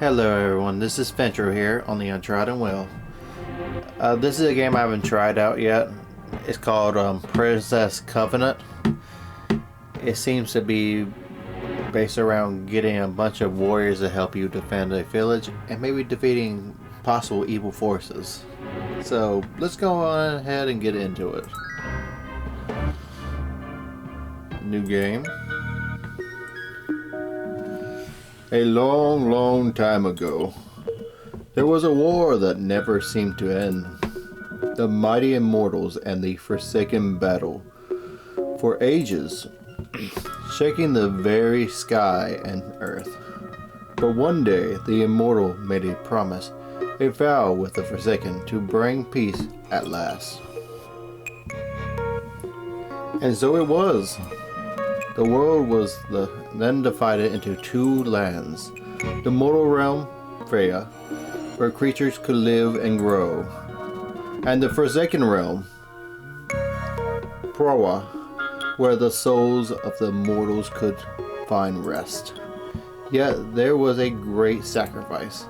Hello everyone, this is Ventro here on the Untrodden Well. This is a game I haven't tried out yet. It's called Princess Covenant. It seems to be based around getting a bunch of warriors to help you defend a village and maybe defeating possible evil forces. So let's go on ahead and get into it. New game. A long, long time ago, there was a war that never seemed to end. The mighty immortals and the Forsaken battle for ages, shaking the very sky and earth. But one day, the immortal made a promise, a vow with the Forsaken to bring peace at last. And so it was. The world was then divided into two lands. The mortal realm, Freya, where creatures could live and grow, and the Forsaken realm, Prawa, where the souls of the mortals could find rest. Yet there was a great sacrifice.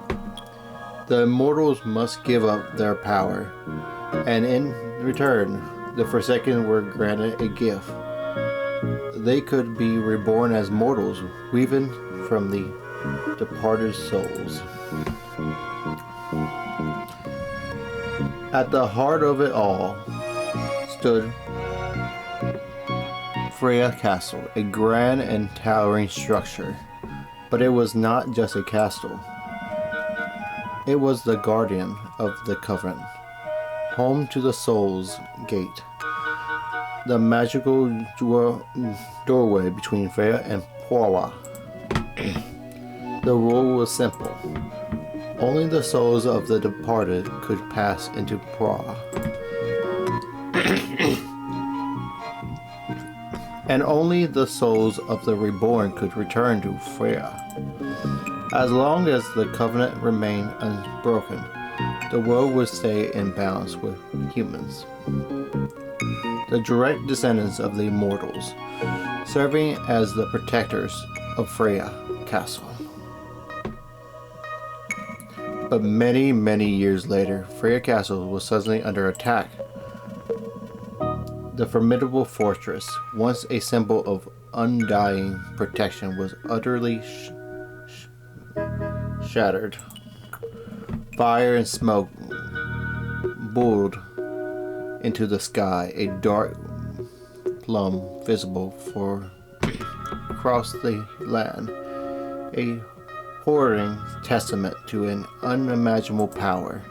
The immortals must give up their power, and in return, the Forsaken were granted a gift. They could be reborn as mortals, weaving from the departed souls. At the heart of it all stood Freya Castle, a grand and towering structure. But it was not just a castle. It was the guardian of the Covenant, home to the Soul's Gate. The magical doorway between Freya and Prawa. The rule was simple. Only the souls of the departed could pass into Prawa. And only the souls of the reborn could return to Freya. As long as the Covenant remained unbroken, the world would stay in balance with humans, the direct descendants of the immortals, serving as the protectors of Freya Castle. But many, many years later, Freya Castle was suddenly under attack. The formidable fortress, once a symbol of undying protection, was utterly shattered. Fire and smoke billowed into the sky, a dark plum visible across the land, a horrid testament to an unimaginable power.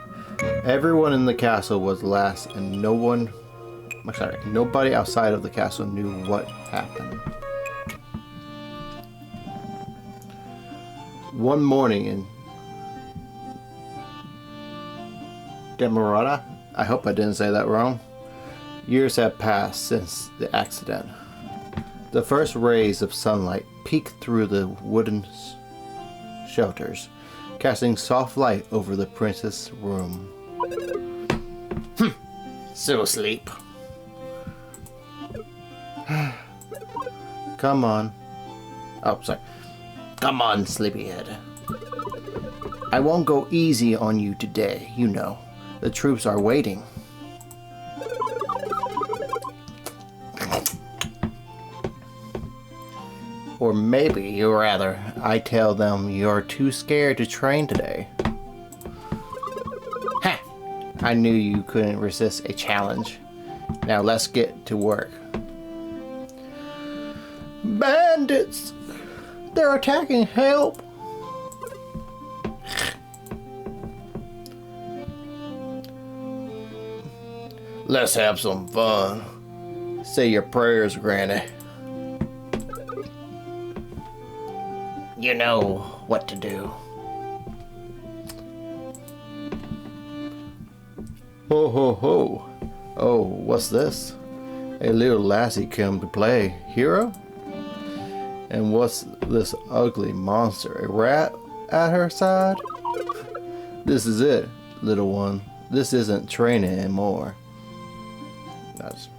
Everyone in the castle was lost, and nobody outside of the castle knew what happened. One morning in Demerara, I hope I didn't say that wrong. Years have passed since the accident. The first rays of sunlight peeked through the wooden shelters, casting soft light over the princess' room. Still asleep. Come on. Oh, sorry. Come on, sleepyhead. I won't go easy on you today, you know. The troops are waiting. Or maybe you'd rather I tell them you're too scared to train today. Ha! I knew you couldn't resist a challenge. Now let's get to work. Bandits! They're attacking! Help! Let's have some fun. Say your prayers, Granny. You know what to do. Ho ho ho. Oh, what's this? A little lassie come to play. Hero? And what's this ugly monster? A rat at her side? This is it, little one. This isn't training anymore. Nice.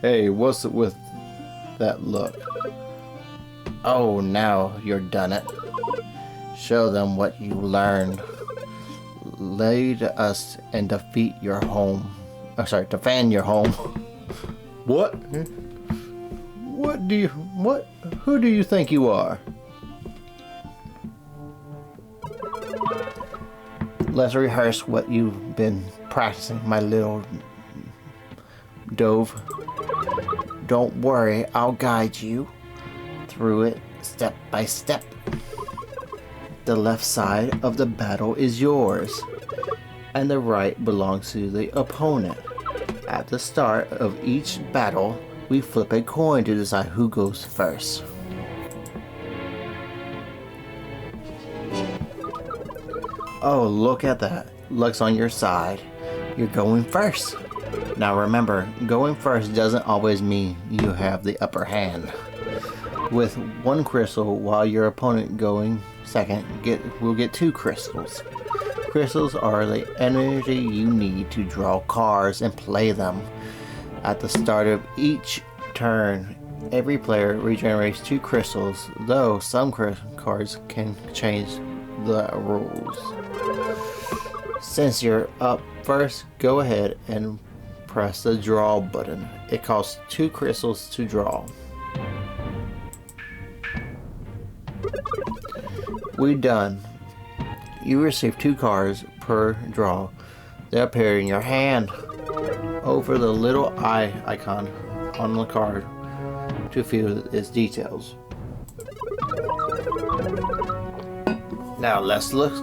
Hey, what's with that look? Oh, now you're done it. Show them what you learned. Lead us and defeat your home. Defend your home. What? Who do you think you are? Let's rehearse what you've been practicing, my little dove. Don't worry, I'll guide you through it step by step. The left side of the battle is yours, and the right belongs to the opponent. At the start of each battle, we flip a coin to decide who goes first. Oh, look at that. Luck's on your side. You're going first. Now remember, going first doesn't always mean you have the upper hand. With one crystal, while your opponent going second will get 2 crystals. Crystals are the energy you need to draw cards and play them. At the start of each turn, every player regenerates 2 crystals, though some cards can change the rules. Since you're up first, go ahead and press the draw button. It costs 2 crystals to draw. We done. You receive 2 cards per draw. They appear in your hand. Over the little eye icon on the card to view its details. Now let's look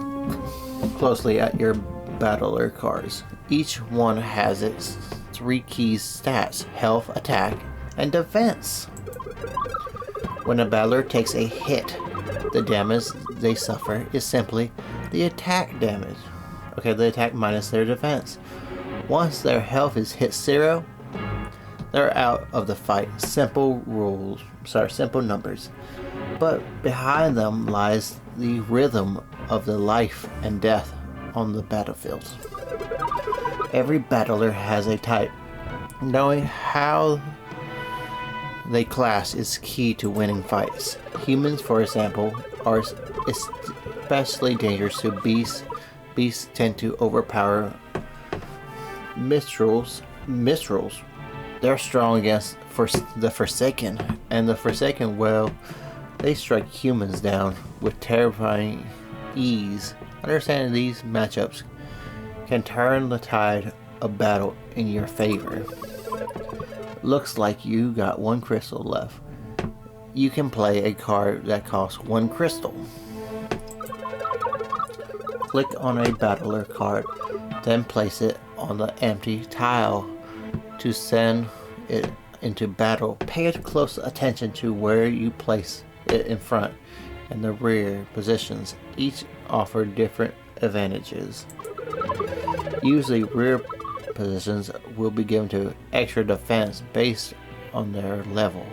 closely at your battler cards. Each one has its 3 key stats: health, attack, and defense. When a battler takes a hit, the damage they suffer is simply the attack damage. Okay, the attack minus their defense. Once their health is hit 0, they're out of the fight. Simple numbers. But behind them lies the rhythm of the life and death on the battlefield. Every battler has a type. Knowing how they class is key to winning fights. Humans, for example, are especially dangerous to beasts. Beasts tend to overpower Mistrals. They're strong against the Forsaken, and the Forsaken, well, they strike humans down with terrifying ease. Understanding these matchups can turn the tide of battle in your favor. Looks like you got 1 crystal left. You can play a card that costs 1 crystal. Click on a battler card, then place it on the empty tile to send it into battle. Pay close attention to where you place it in front and the rear positions. Each offer different advantages. Usually rear positions will be given to extra defense based on their level.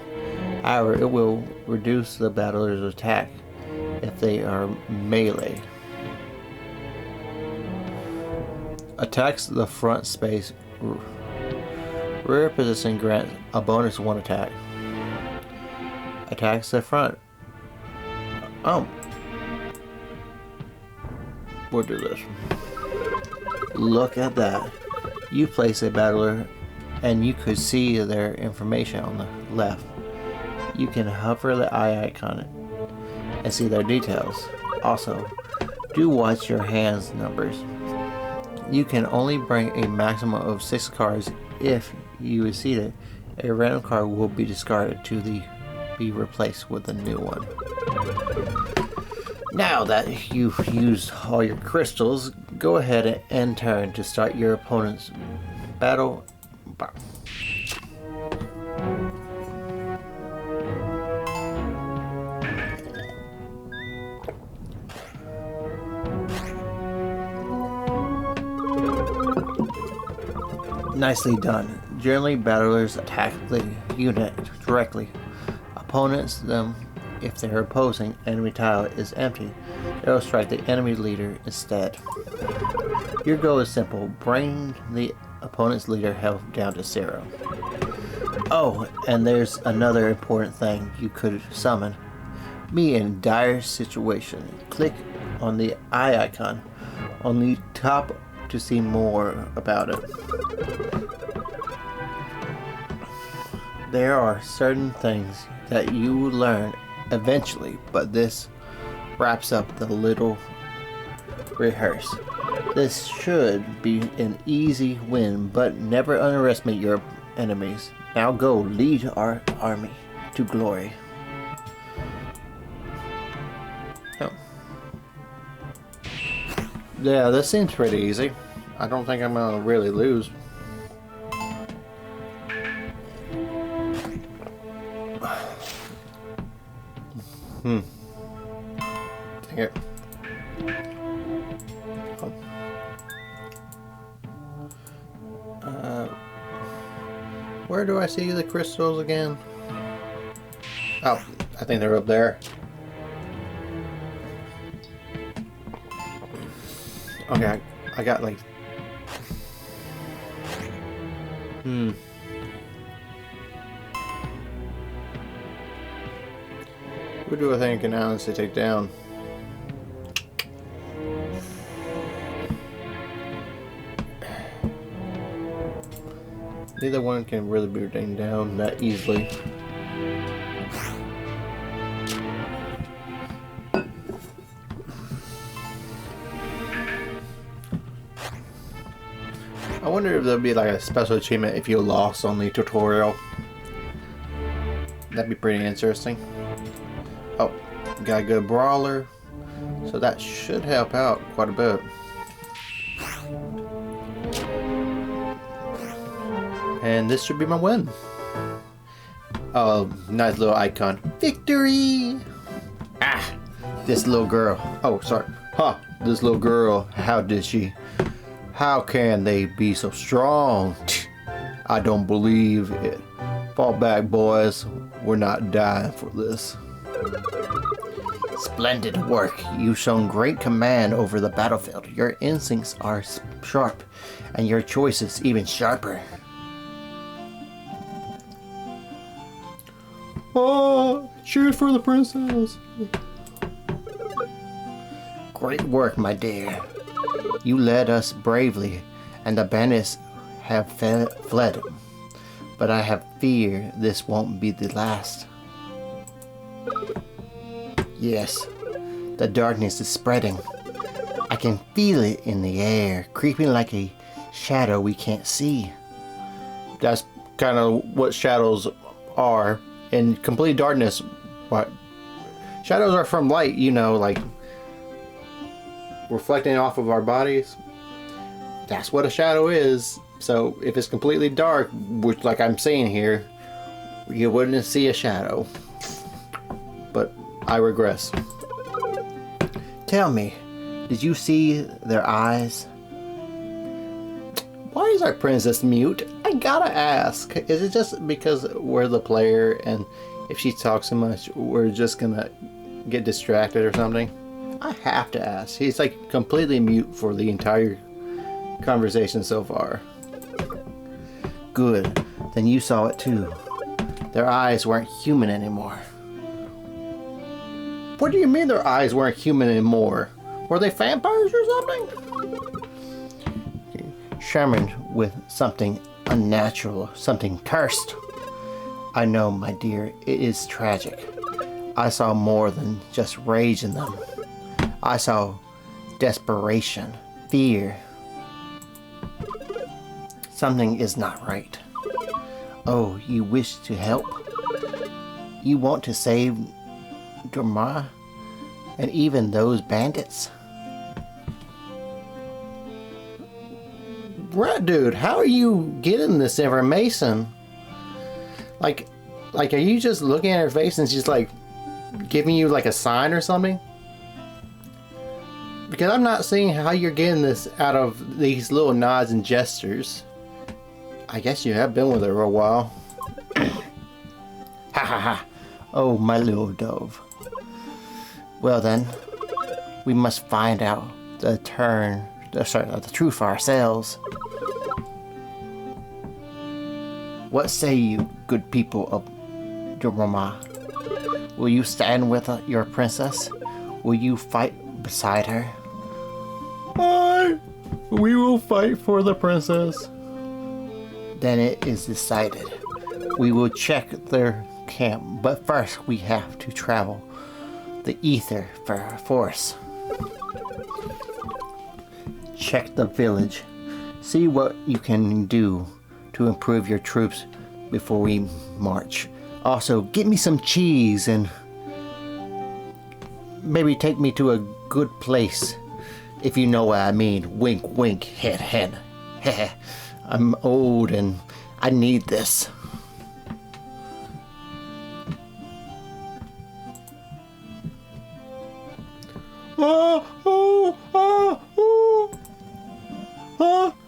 However, it will reduce the battler's attack if they are melee. Attacks the front space. Rear position grants a bonus 1 attack. Attacks the front. We'll do this. Look at that. You place a battler and you could see their information on the left. You can hover the eye icon and see their details. Also, do watch your hand's numbers. You can only bring a maximum of 6 cards. If you exceed it, a random card will be discarded to be replaced with a new one. Now that you've used all your crystals, go ahead and end turn to start your opponent's battle. Nicely done. Generally, battlers attack the unit directly. Opponents them. If their opposing enemy tile is empty, they will strike the enemy leader instead. Your goal is simple: bring the opponent's leader health down to 0. Oh, and there's another important thing you could summon. me in a dire situation. Click on the eye icon on the top to see more about it. There are certain things that you will learn eventually, but this wraps up the little rehearse. This should be an easy win, but never underestimate your enemies. Now go lead our army to glory. Oh. Yeah, this seems pretty easy. I don't think I'm gonna really lose. Dang it. Where do I see the crystals again? Oh, I think they're up there. Okay, I got like... Who do I think I can honestly take down? Neither one can really be taken down that easily. I wonder if there'll be like a special achievement if you lost on the tutorial. That'd be pretty interesting. Oh, got a good brawler, so that should help out quite a bit. And this should be my win. Oh, nice little icon. Victory! Ah, this little girl. Oh, sorry. Huh, this little girl, how did she? How can they be so strong? I don't believe it. Fall back, boys. We're not dying for this. Splendid work. You've shown great command over the battlefield. Your instincts are sharp, and your choices even sharper. Oh, cheers for the princess. Great work, my dear. You led us bravely, and the bandits have fled. But I have fear this won't be the last. Yes, the darkness is spreading. I can feel it in the air, creeping like a shadow we can't see. That's kind of what shadows are. In complete darkness, what shadows are from light, you know, like reflecting off of our bodies. That's what a shadow is. So if it's completely dark, which like I'm saying here, you wouldn't see a shadow. But I regress. Tell me, did you see their eyes? Why is our princess mute? I gotta ask. Is it just because we're the player and if she talks so much, we're just gonna get distracted or something? I have to ask. He's like completely mute for the entire conversation so far. Good. Then you saw it too. Their eyes weren't human anymore. What do you mean their eyes weren't human anymore? Were they vampires or something? Shammed with something unnatural, something cursed. I know, my dear, it is tragic. I saw more than just rage in them. I saw desperation, fear. Something is not right. Oh, you wish to help? You want to save Dorma and even those bandits? Right, dude, how are you getting this information? Like, are you just looking at her face and she's like giving you like a sign or something? Because I'm not seeing how you're getting this out of these little nods and gestures. I guess you have been with her for a while. Ha ha ha. Oh, my little dove. Well then, we must find out the truth for ourselves. What say you, good people of Dorma? Will you stand with your princess? Will you fight beside her? Aye, we will fight for the princess. Then it is decided. We will check their camp, but first we have to travel the ether force. Check the village. See what you can do to improve your troops before we march. Also, get me some cheese and maybe take me to a good place, if you know what I mean. Wink, wink, head, head. Heh. I'm old and I need this.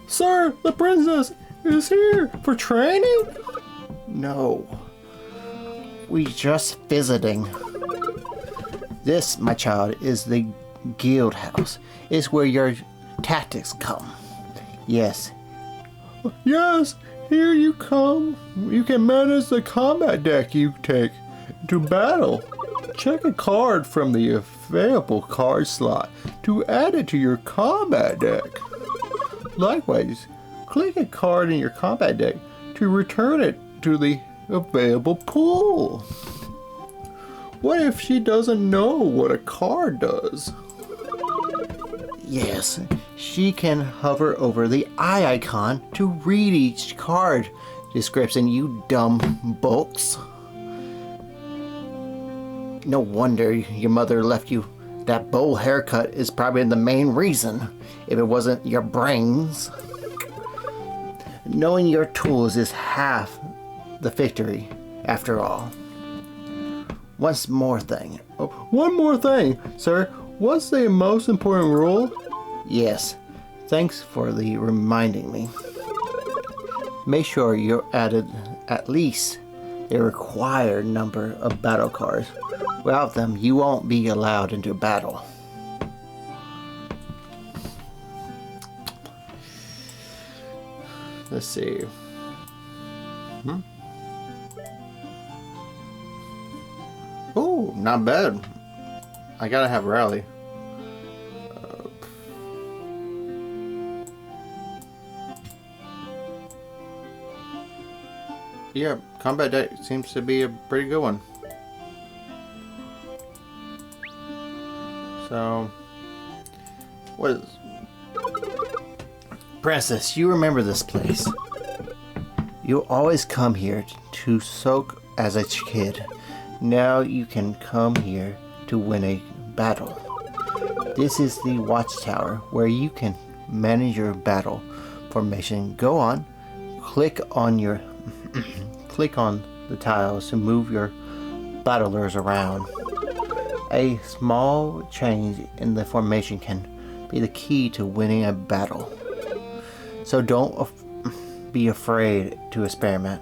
Sir, the princess is here for training? No. We just visiting. This, my child, is the guild house. It's where your tactics come. Yes. Yes, here you come. You can manage the combat deck you take to battle. Check a card from the available card slot to add it to your combat deck. Likewise, click a card in your combat deck to return it to the available pool. What if she doesn't know what a card does? Yes, she can hover over the eye icon to read each card description, you dumb books. No wonder your mother left you that bowl haircut is probably the main reason, if it wasn't your brains. Knowing your tools is half the victory, after all. One more thing, sir. What's the most important rule? Yes, thanks for the reminding me. Make sure you're added at least a required number of battle cards. Without them, you won't be allowed into battle. Let's see. Oh, not bad. I gotta have rally. Yeah, combat deck seems to be a pretty good one. So, what is... Princess, you remember this place. You always come here to soak as a kid. Now you can come here to win a battle. This is the watchtower where you can manage your battle formation. Go on, click on the tiles to move your battlers around. A small change in the formation can be the key to winning a battle. So don't be afraid to experiment.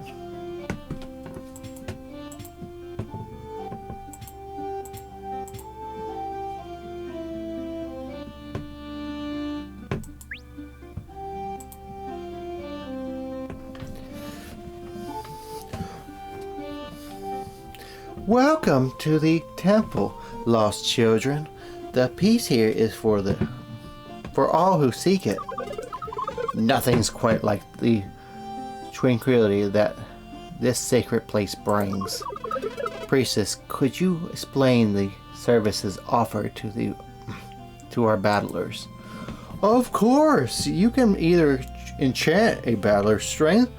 Welcome to the temple, lost children. The peace here is for all who seek it. Nothing's quite like the tranquility that this sacred place brings. Priestess, could you explain the services offered to our battlers? Of course, you can either enchant a battler's strength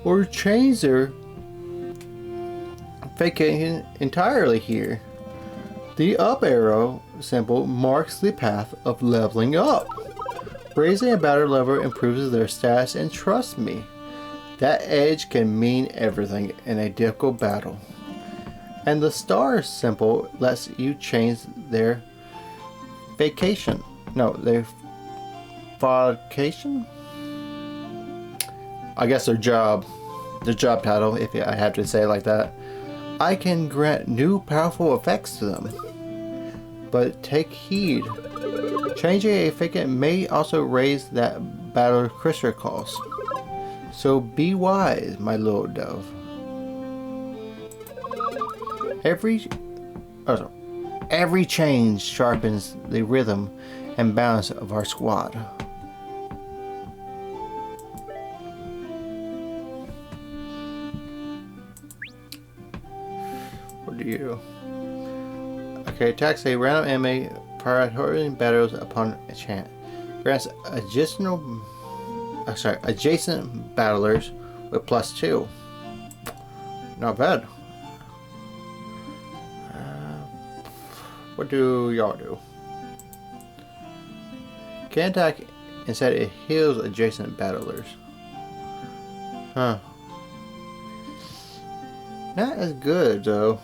or change their vacation entirely here. The up arrow symbol marks the path of leveling up. Raising a battler level improves their stats, and trust me, that edge can mean everything in a difficult battle. And the star symbol lets you change their vacation. No, their vocation? I guess their job title, if I have to say it like that. I can grant new powerful effects to them. But take heed. Changing a vacation may also raise that battler crystal cost. So be wise, my little dove. Every Oh, every change sharpens the rhythm and balance of our squad. What do you? Okay, attacks a random enemy priority battles upon a chant. Grants adjacent battlers with +2. Not bad. What do y'all do? Can attack, instead it heals adjacent battlers. Huh. Not as good though.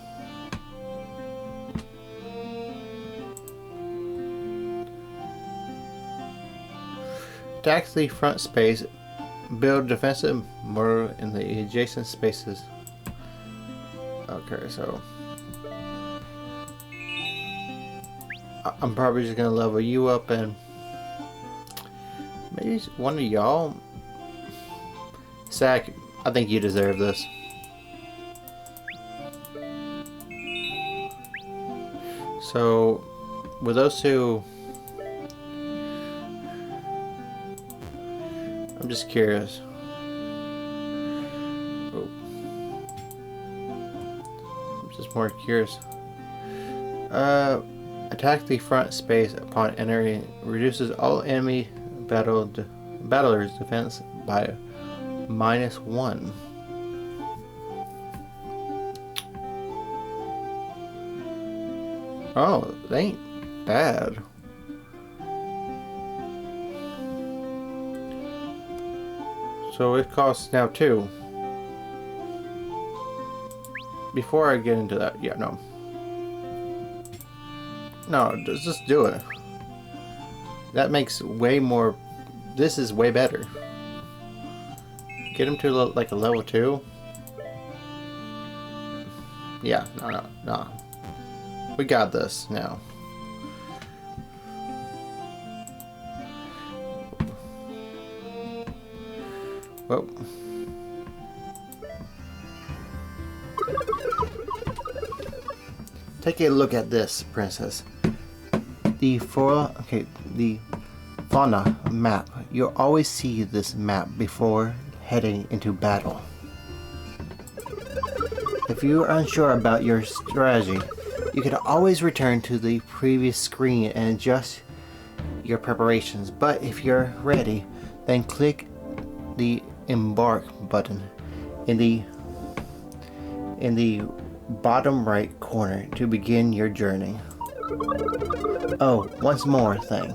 Attacks the front space, build defensive mortar in the adjacent spaces. Okay, so I'm probably just gonna level you up and maybe one of y'all. Sack, I think you deserve this. So with those two, I'm just curious. Oh. I'm just more curious. Attack the front space upon entering. Reduces all enemy battlers' defense by -1. Oh, they ain't bad. So it costs now 2. Before I get into that, yeah, no. No, just do it. That makes way more. This is way better. Get him to like a level 2. Yeah, no. We got this now. Whoa. Take a look at this, princess. The fauna map. You'll always see this map before heading into battle. If you are unsure about your strategy, you can always return to the previous screen and adjust your preparations. But if you're ready, then click the embark button in the bottom right corner to begin your journey. Oh, once more thing.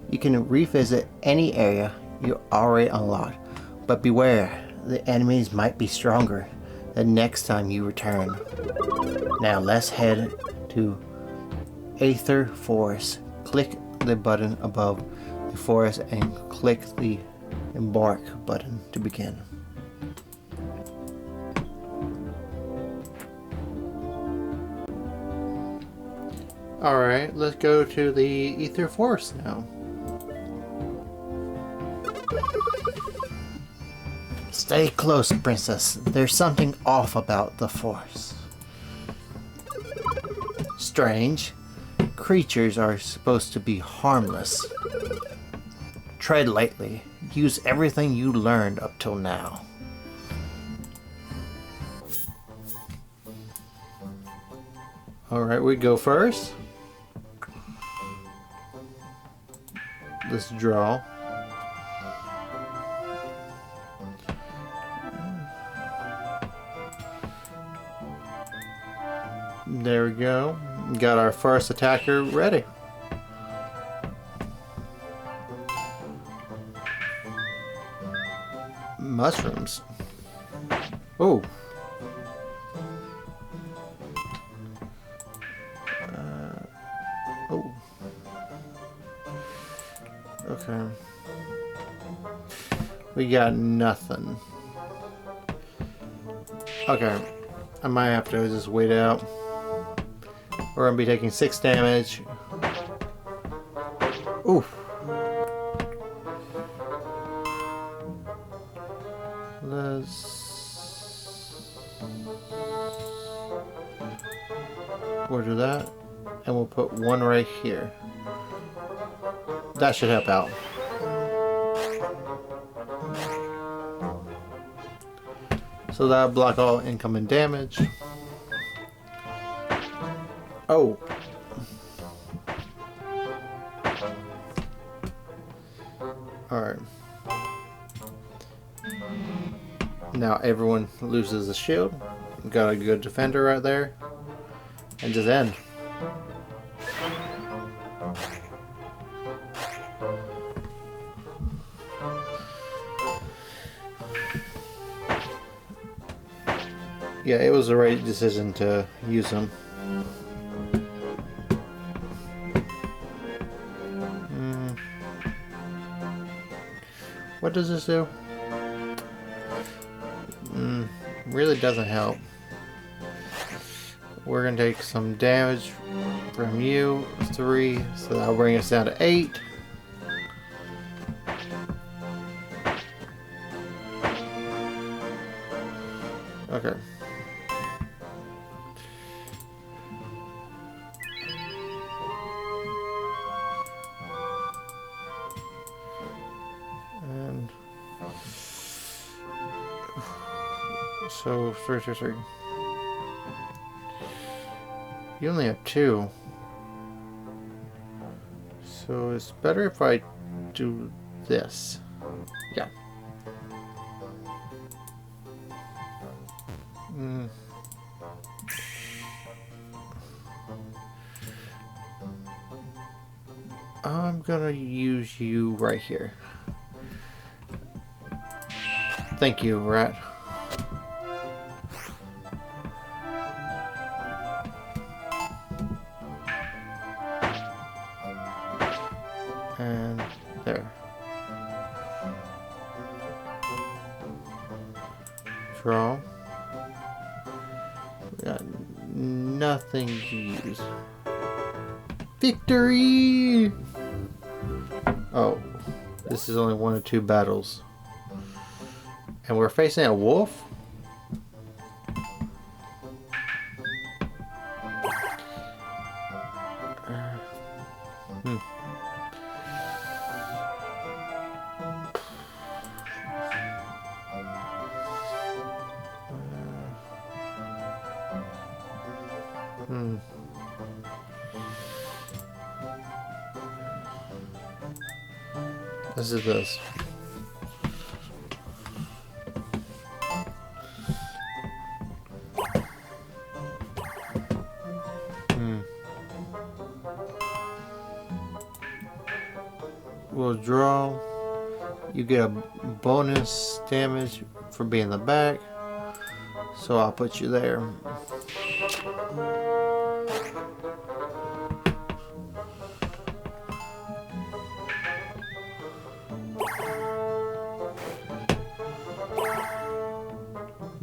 You can revisit any area you already unlocked, but beware, the enemies might be stronger the next time you return. Now let's head to Aether Forest. Click the button above the forest and click the embark button to begin. Alright, let's go to the Aether Forest now. Stay close, princess. There's something off about the forest. Strange. Creatures are supposed to be harmless. Tread lightly. Use everything you learned up till now. Alright, we go first. Let's draw. There we go. Got our first attacker ready. Mushrooms. Oh. Oh. Okay. We got nothing. Okay. I might have to just wait out. We're gonna be taking 6 damage. Oof. Let's... What do that. And we'll put one right here. That should help out. So that'll block all incoming damage. Oh. Alright. Now everyone loses a shield. Got a good defender right there. And just end. Yeah, it was the right decision to use them. What does this do? Really doesn't help. We're gonna take some damage from you, 3, so that'll bring us down to 8. Okay. And so 3, 3, 3. You only have 2. So it's better if I do this. Yeah. I'm gonna use you right here. Thank you, rat. And there. Draw. We got nothing to use. Victory! Oh, this is only 1 or 2 battles. And we're facing a wolf? This is this. We'll draw. You get a bonus damage for being in the back. So I'll put you there.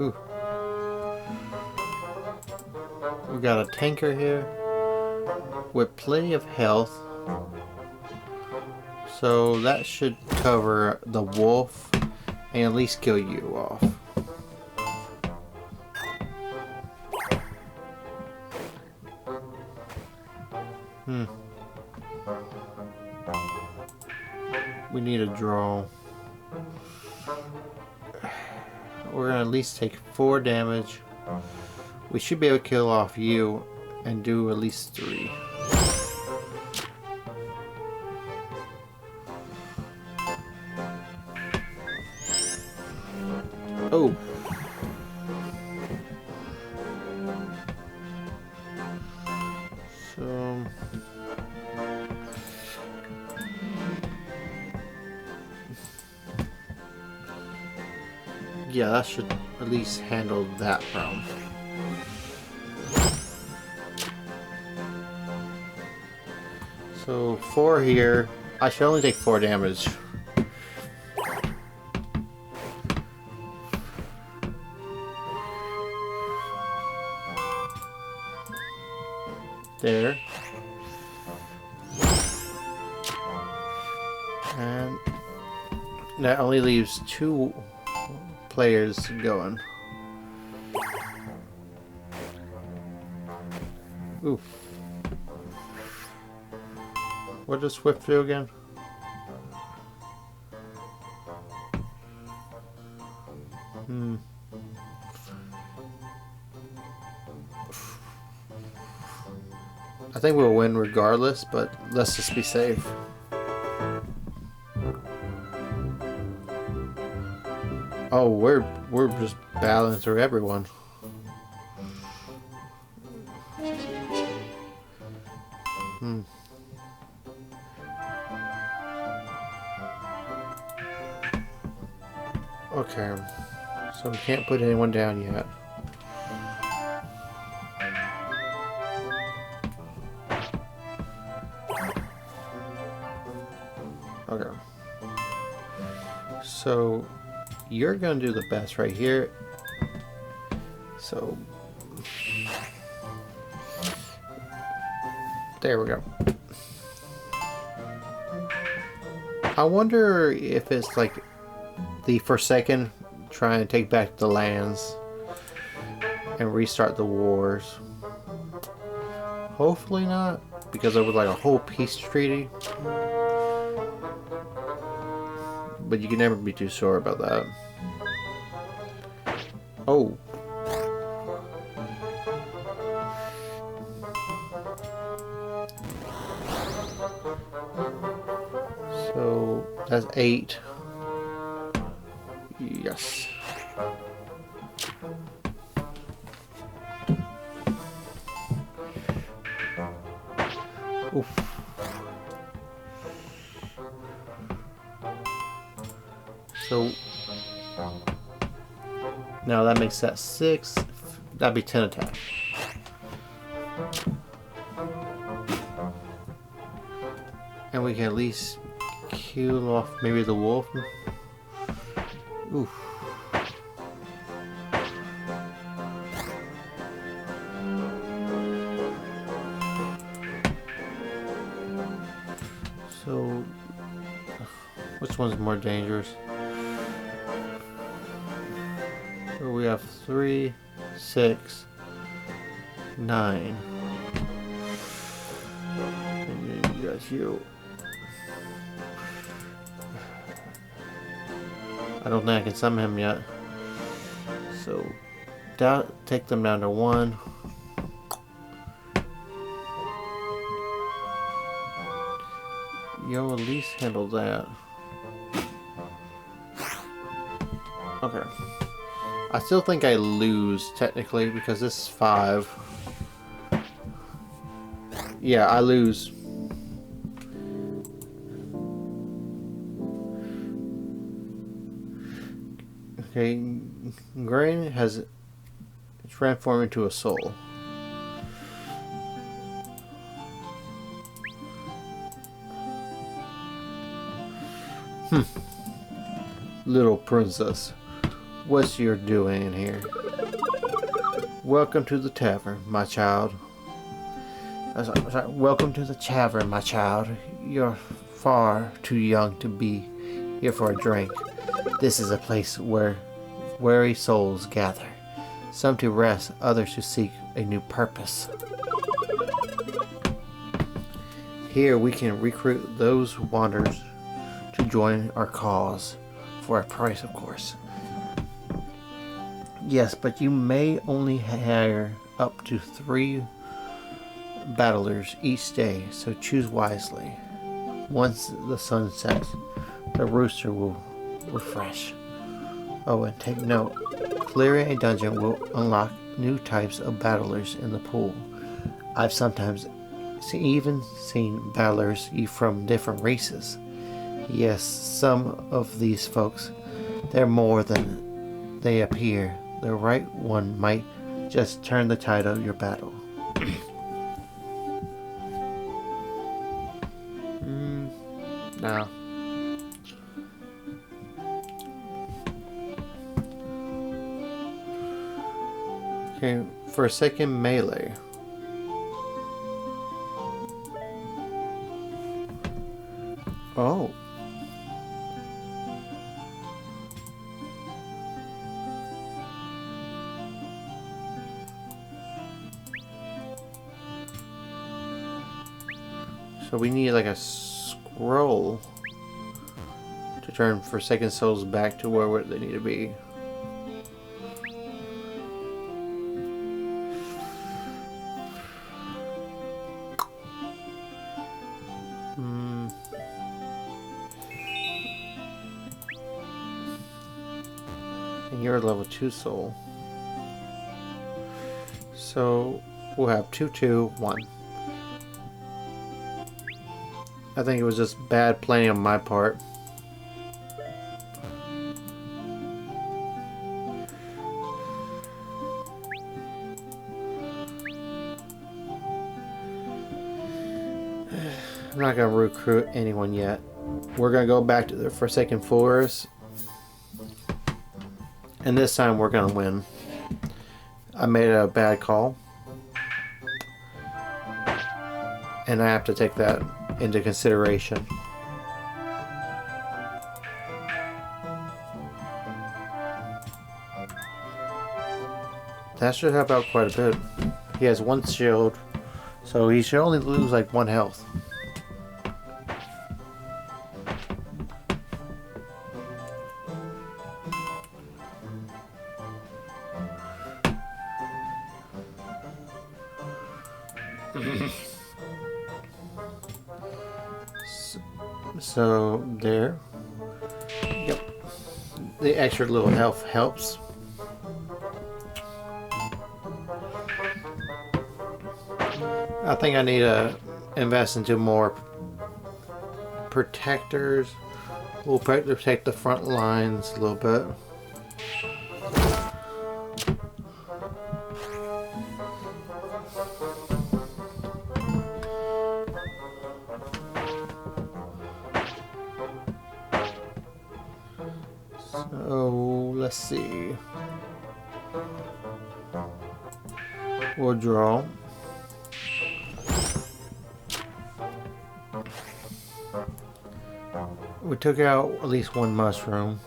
Ooh. We got a tanker here with plenty of health, so that should cover the wolf and at least kill you off. We need a draw. We're gonna at least take 4 damage. We should be able to kill off you and do at least 3. Oh. So yeah, that should at least handle that problem. So 4 here. I should only take 4 damage. There. And that only leaves 2 players going. Oof. What does Swift do again? I think we'll win regardless, but let's just be safe. Oh, we're just battling through everyone. Okay, so we can't put anyone down yet. Okay. So you're gonna do the best right here. So there we go. I wonder if it's like the Forsaken try and take back the lands and restart the wars. Hopefully not, because there was like a whole peace treaty. But you can never be too sure about that. Oh. So that's 8. Yes. Oof. So now that makes that 6. That'd be 10 attack. And we can at least kill off maybe the wolf. Oof. So which one's more dangerous? So we have 3, 6, 9. And then you got you. I don't think I can summon him yet. So take them down to 1. You'll at least handle that. Okay. I still think I lose technically because this is 5. Yeah, I lose. Okay, Grain has transformed into a soul. Little princess, what's you doing in here? Welcome to the tavern, my child. Sorry, welcome to the tavern, my child. You're far too young to be here for a drink. This is a place where weary souls gather. Some to rest, others to seek a new purpose. Here we can recruit those wanderers to join our cause. For a price, of course. Yes, but you may only hire up to 3 battlers each day, so choose wisely. Once the sun sets, the rooster will refresh. Oh, and take note, clearing a dungeon will unlock new types of battlers in the pool. I've sometimes even seen battlers from different races. Yes, some of these folks, they're more than they appear. The right one might just turn the tide of your battle. No. Okay, for a second melee. Oh. So we need like a scroll to turn Forsaken Souls back to where they need to be. And you're a level 2 soul. So we'll have 2, 2, 1. I think it was just bad playing on my part. I'm not going to recruit anyone yet. We're going to go back to the Forsaken Forest. And this time we're going to win. I made a bad call. And I have to take that into consideration. That should help out quite a bit. He has 1 shield, so he should only lose like 1 health. So there. Yep. The extra little health helps. I think I need to invest into more protectors. We'll protect the front lines a little bit. So let's see. We'll draw. We took out at least 1 mushroom.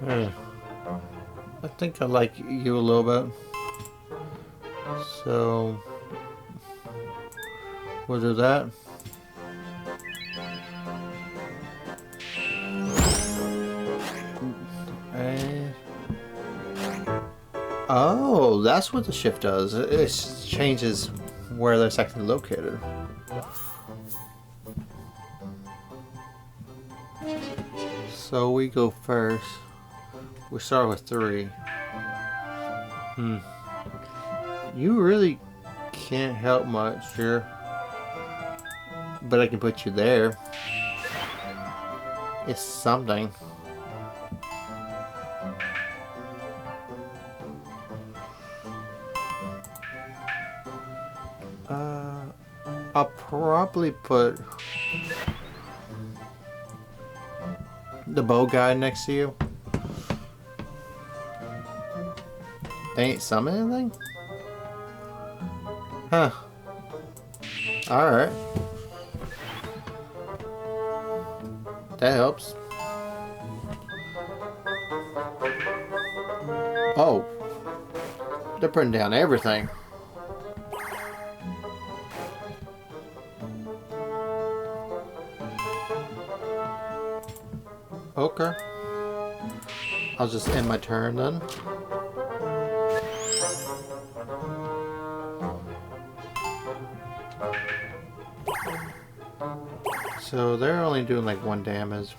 I think I like you a little bit. So we'll do that. Oh, that's what the shift does. It changes where they're actually located. So we go first. We start with 3. You really can't help much here. But I can put you there. It's something. I'll probably put the bow guy next to you. They ain't summon anything? Huh. Alright. That helps. Oh. They're putting down everything. Okay. I'll just end my turn then. So they're only doing like 1 damage.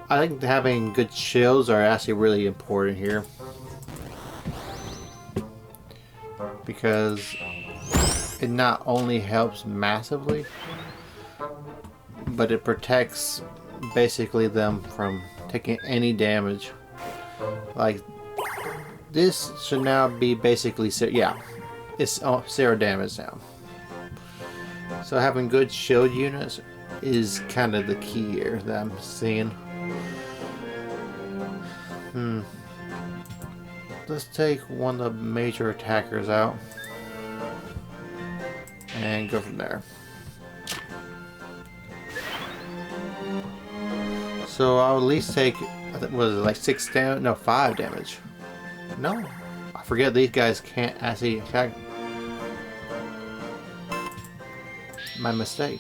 I think having good shields are actually really important here. Because it not only helps massively, but it protects basically them from taking any damage. Like this should now be basically yeah, it's 0 damage now. So having good shield units is kind of the key here that I'm seeing. Let's take one of the major attackers out and go from there. So I'll at least take, I think, was it like 6 damage? No, 5 damage. No, forget these guys can't actually attack. My mistake.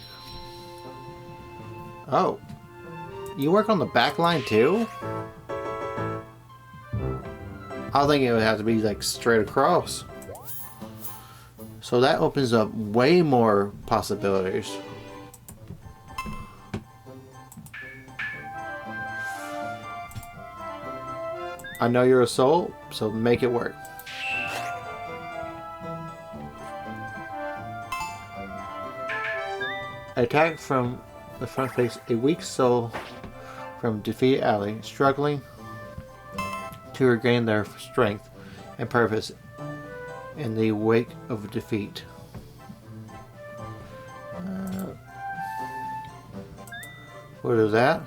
Oh. You work on the back line too? I was thinking it would have to be like straight across. So that opens up way more possibilities. I know you're a soul, so make it work. Attack from the front face, a weak soul from defeated ally, struggling to regain their strength and purpose in the wake of defeat. What is that?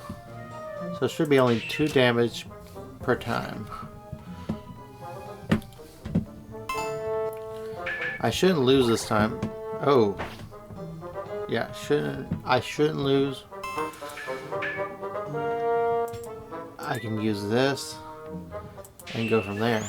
So it should be only 2 damage per time. I shouldn't lose this time. Oh. Yeah, I shouldn't lose. I can use this and go from there.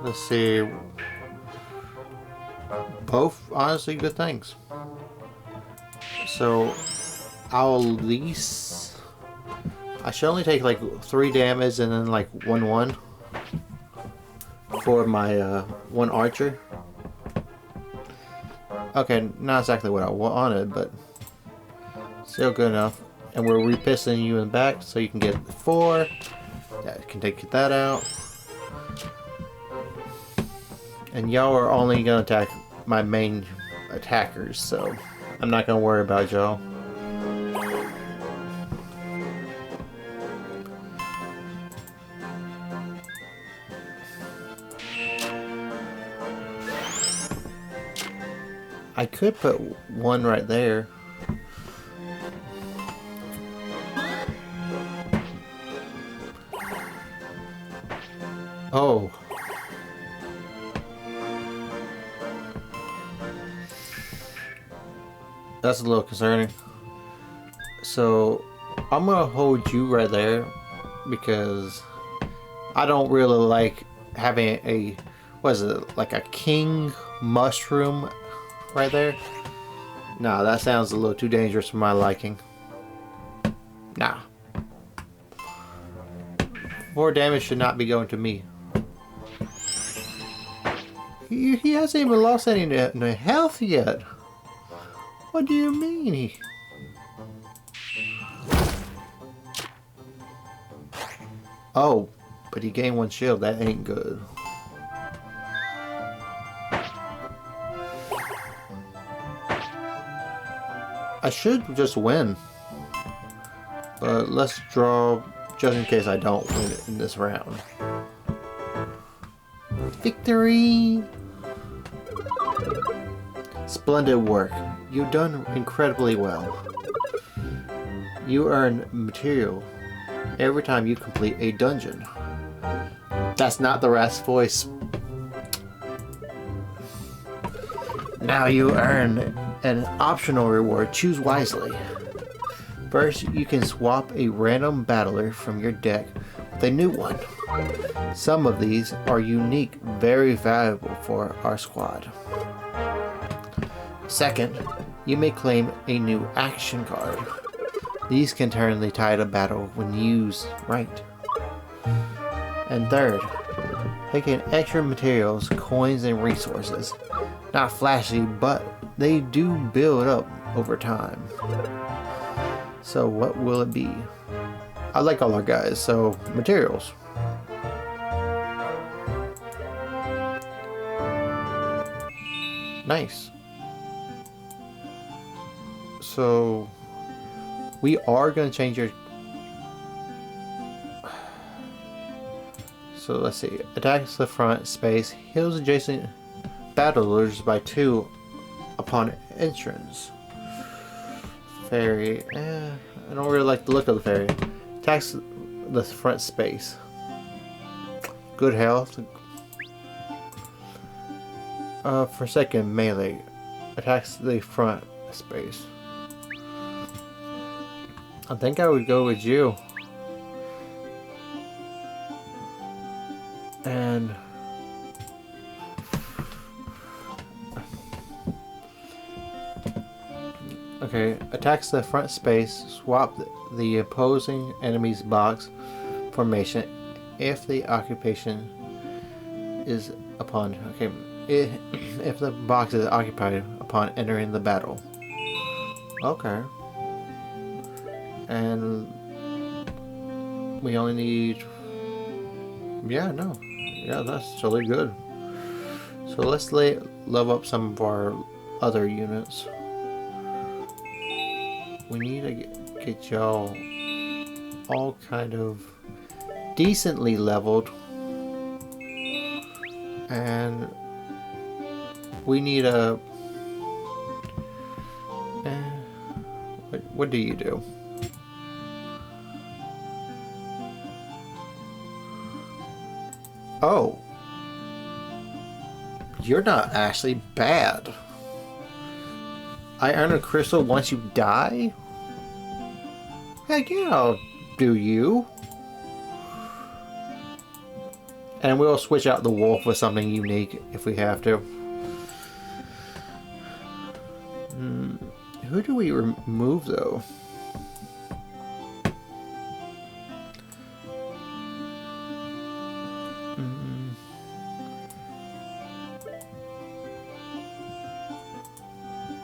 Let's see. Both honestly good things. So I'll at least. I should only take like 3 damage and then like 1/1 for my 1 archer. Okay, not exactly what I wanted, but still good enough. And we're repisting you in the back so you can get 4. Yeah, you can take that out. And y'all are only gonna attack my main attackers, so I'm not gonna worry about y'all. I could put 1 right there. Oh. That's a little concerning. So I'm gonna hold you right there because I don't really like having a, what is it, like a king mushroom right there. Nah, that sounds a little too dangerous for my liking. Nah. 4 damage should not be going to me. He hasn't even lost any health yet. What do you mean? Oh, but he gained 1 shield. That ain't good. I should just win. But let's draw just in case I don't win it in this round. Victory! Splendid work. You've done incredibly well. You earn material every time you complete a dungeon. That's not the Rat's voice. Now you earn an optional reward. Choose wisely. First, you can swap a random battler from your deck with a new one. Some of these are unique, very valuable for our squad. Second, you may claim a new action card. These can turn the tide of battle when used right. And third, take in extra materials, coins, and resources. Not flashy, but they do build up over time. So what will it be? I like all our guys, so materials. Nice. So we are going to change your... So let's see. Attacks the front space, heals adjacent battlers by 2 upon entrance. Fairy. I don't really like the look of the fairy. Attacks the front space. Good health. Forsaken melee. Attacks the front space. I think I would go with you. And okay, attacks the front space. Swap the opposing enemy's box formation if the occupation is upon. Okay, if the box is occupied upon entering the battle. Okay. And we only need. Yeah, no. Yeah, that's totally good. So let's level up some of our other units. We need to get y'all all kind of decently leveled. And we need a... what do you do? Oh. You're not actually bad. I earn a crystal once you die? Heck yeah, I'll do you. And we'll switch out the wolf with something unique if we have to. Who do we remove though?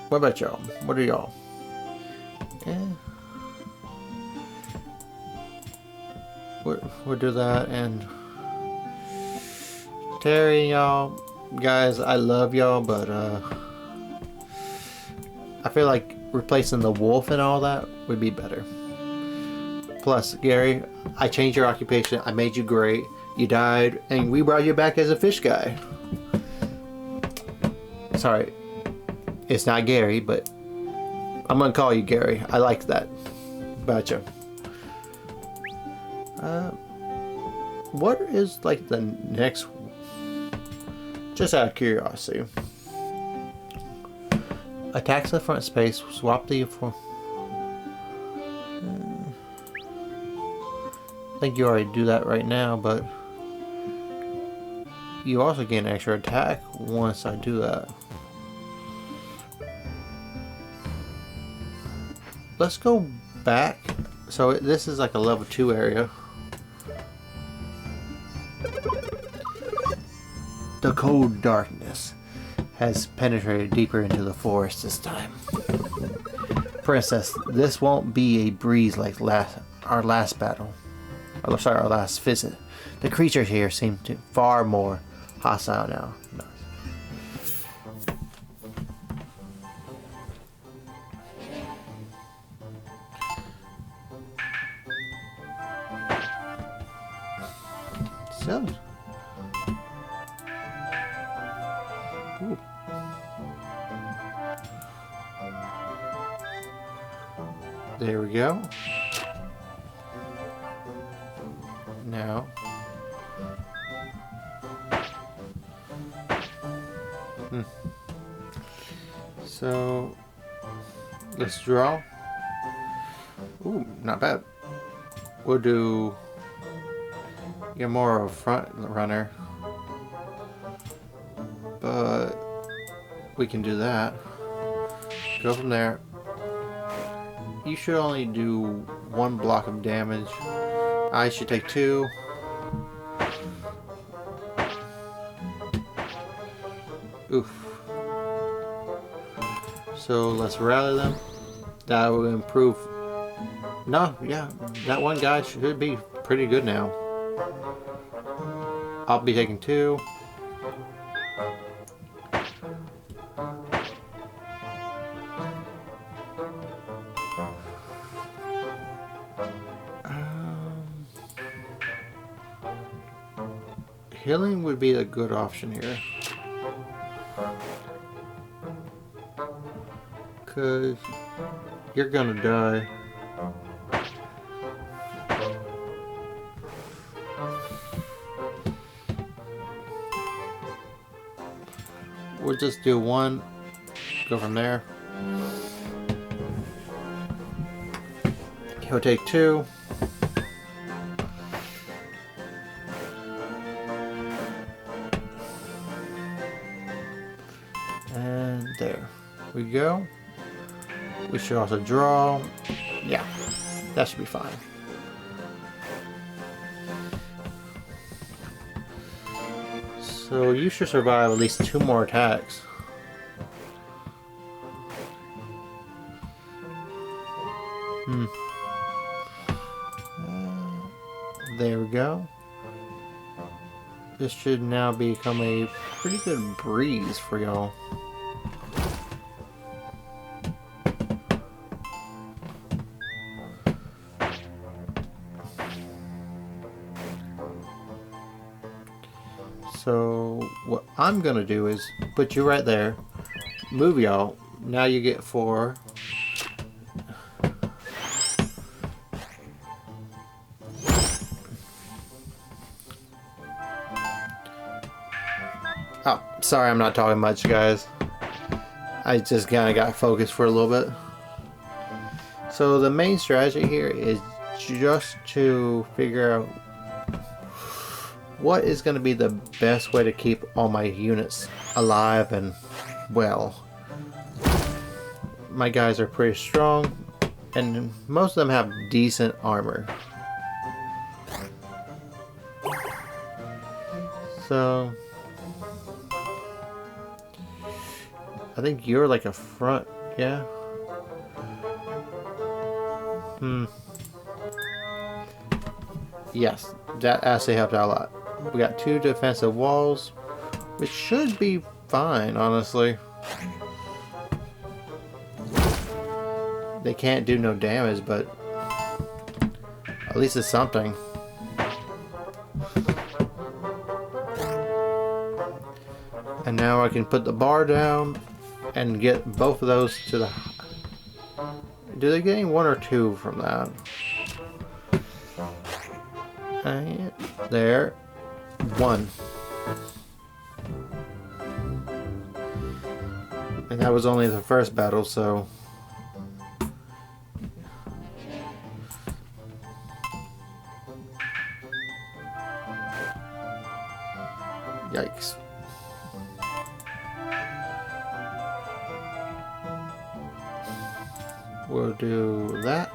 What about y'all? What are y'all? Yeah. We'll do that. And Terry, y'all, guys, I love y'all, but I feel like replacing the wolf and all that would be better. Plus, Gary, I changed your occupation. I made you great. You died, and we brought you back as a fish guy. Sorry. It's not Gary, but I'm gonna call you Gary. I like that about you. What is like the next? Just out of curiosity. Attacks the front space. Swap the for. I think you already do that right now, but you also gain an extra attack once I do that. Let's go back. So this is like a level 2 area. The cold darkness has penetrated deeper into the forest this time. Princess, this won't be a breeze like our last battle. Our last visit. The creatures here seem far more hostile now. No. So. Ooh. There we go. Now. So let's draw. Ooh, not bad. We'll do. You're more of a front runner, but we can do that. Go from there. You should only do 1 block of damage. I should take 2. Oof. So let's rally them. That will improve. No, yeah, that one guy should be pretty good now. I'll be taking 2. Healing would be a good option here. Because you're gonna die. we'll just do one, go from there. He'll take 2. And there we go. We should also draw. Yeah, that should be fine. So you should survive at least 2 more attacks. There we go. This should now become a pretty good breeze for y'all. So what I'm gonna do is put you right there, move y'all. Now you get 4. Oh, sorry, I'm not talking much, guys. I just kind of got focused for a little bit. So the main strategy here is just to figure out what is going to be the best way to keep all my units alive and well. My guys are pretty strong, and most of them have decent armor. So I think you're like a front, yeah? Yes, that actually helped out a lot. We got 2 defensive walls, which should be fine, honestly. They can't do no damage, but at least it's something. And now I can put the bar down and get both of those to the... Do they gain 1 or 2 from that? And there. 1. And that was only the first battle, so... Yikes. We'll do that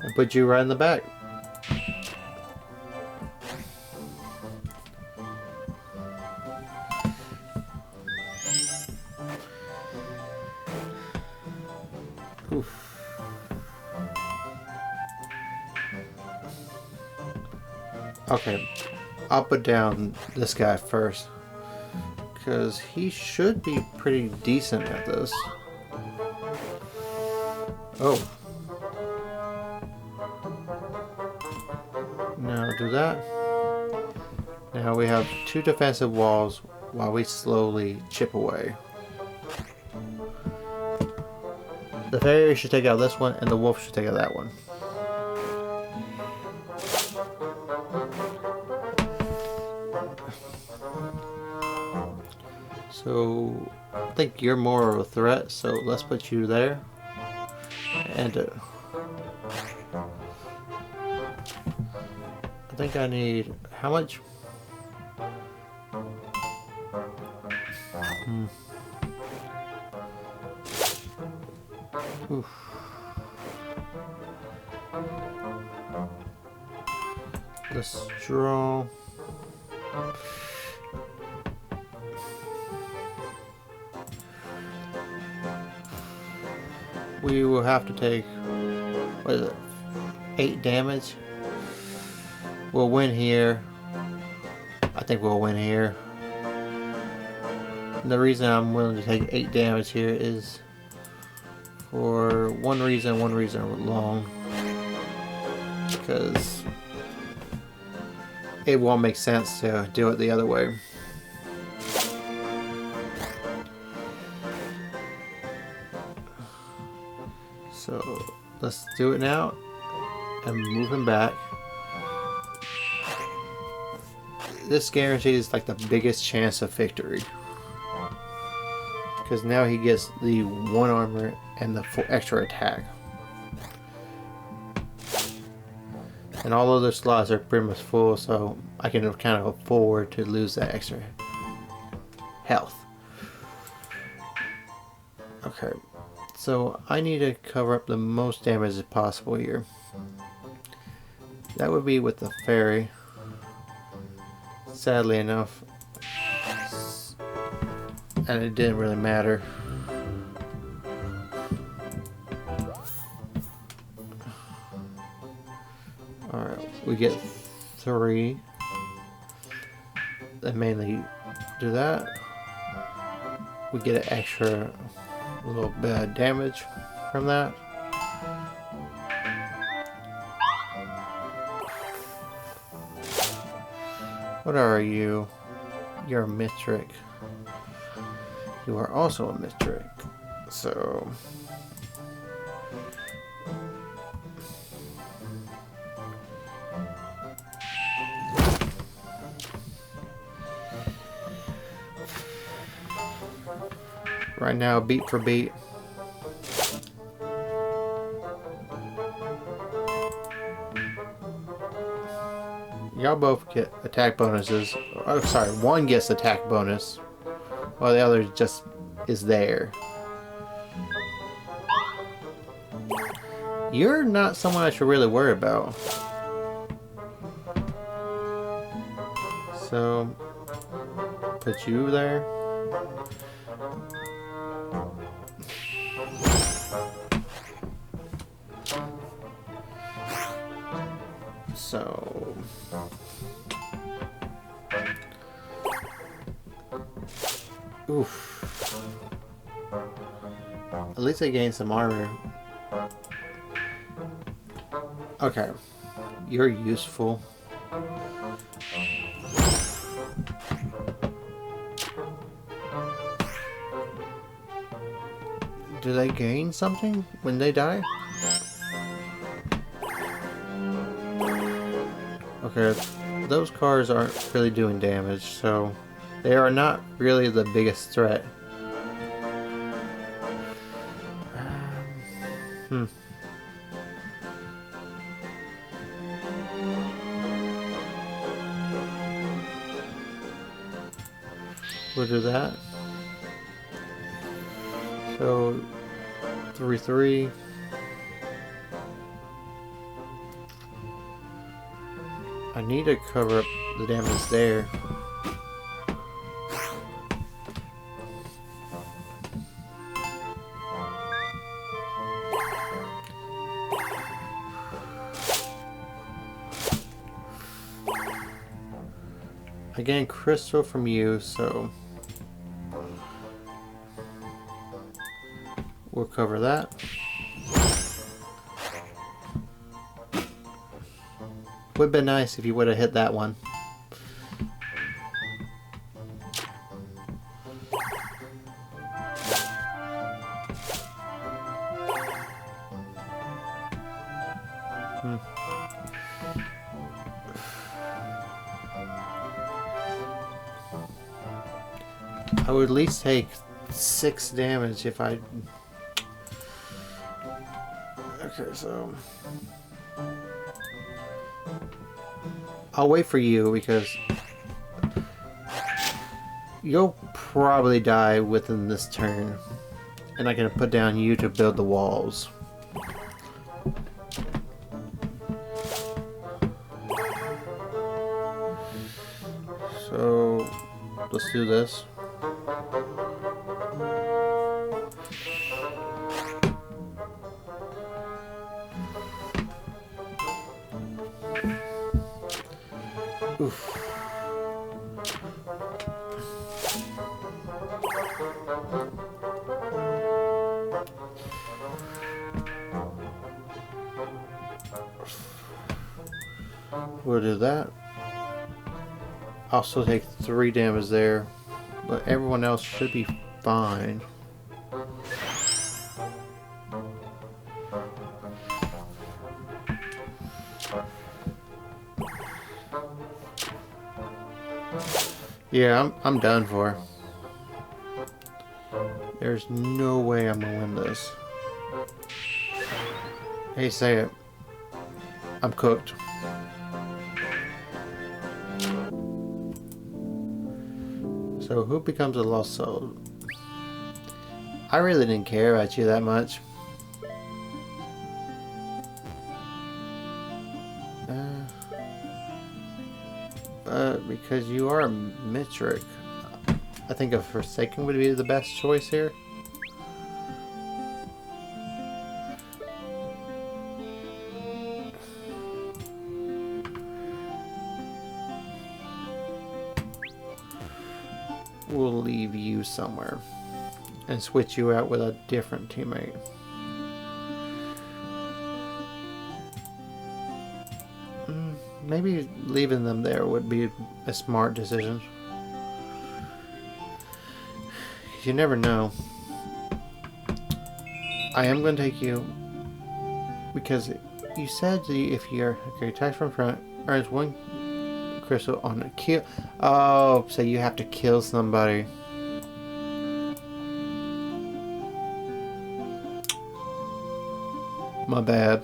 and put you right in the back. Oof. Okay, I'll put down this guy first because he should be pretty decent at this. Oh. Now do that. Now we have 2 defensive walls while we slowly chip away. The fairy should take out this one and the wolf should take out that one. So I think you're more of a threat, so let's put you there. And I think I need how much? Oof. Let's draw. We will have to take, what is it, 8 damage. We'll win here. I think we'll win here. And the reason I'm willing to take 8 damage here is for one reason alone. Because it won't make sense to do it the other way. So let's do it now and move him back. This guarantees like the biggest chance of victory. Because now he gets the 1 armor and the extra attack. And all other slots are pretty much full, so I can kind of afford to lose that extra health. Okay, so I need to cover up the most damage as possible here. That would be with the fairy. Sadly enough, and it didn't really matter. Alright, we get 3. That mainly do that. We get an extra little bit of damage from that. What are you? You're a Mythic. You are also a Mythic. So... right now, beat for beat. Y'all both get attack bonuses. Oh, sorry, one gets attack bonus, while the other just is there. You're not someone I should really worry about. So, put you there. So... oof. At least I gained some armor. Okay. You're useful. Do they gain something when they die? Okay, those cars aren't really doing damage, so they are not really the biggest threat. We'll do that. So 3-3. I need to cover up the damage there. I gain crystal from you, so we'll cover that. Would have been nice if you would have hit that one. I would at least take 6 damage if I... Okay, so... I'll wait for you because you'll probably die within this turn. And I'm going to put down you to build the walls. So, let's do this. Oof. We'll do that. I'll still take 3 damage there, but everyone else should be fine. Yeah, I'm done for. There's no way I'm gonna win this. Hey, say it. I'm cooked. So who becomes a lost soul? I really didn't care about you that much. But because you are a metric, I think a Forsaken would be the best choice here. We'll leave you somewhere and switch you out with a different teammate. Maybe leaving them there would be a smart decision. You never know. I am going to take you because you said if you're attacked from front, earns 1 crystal on a kill. Oh, so you have to kill somebody. My bad.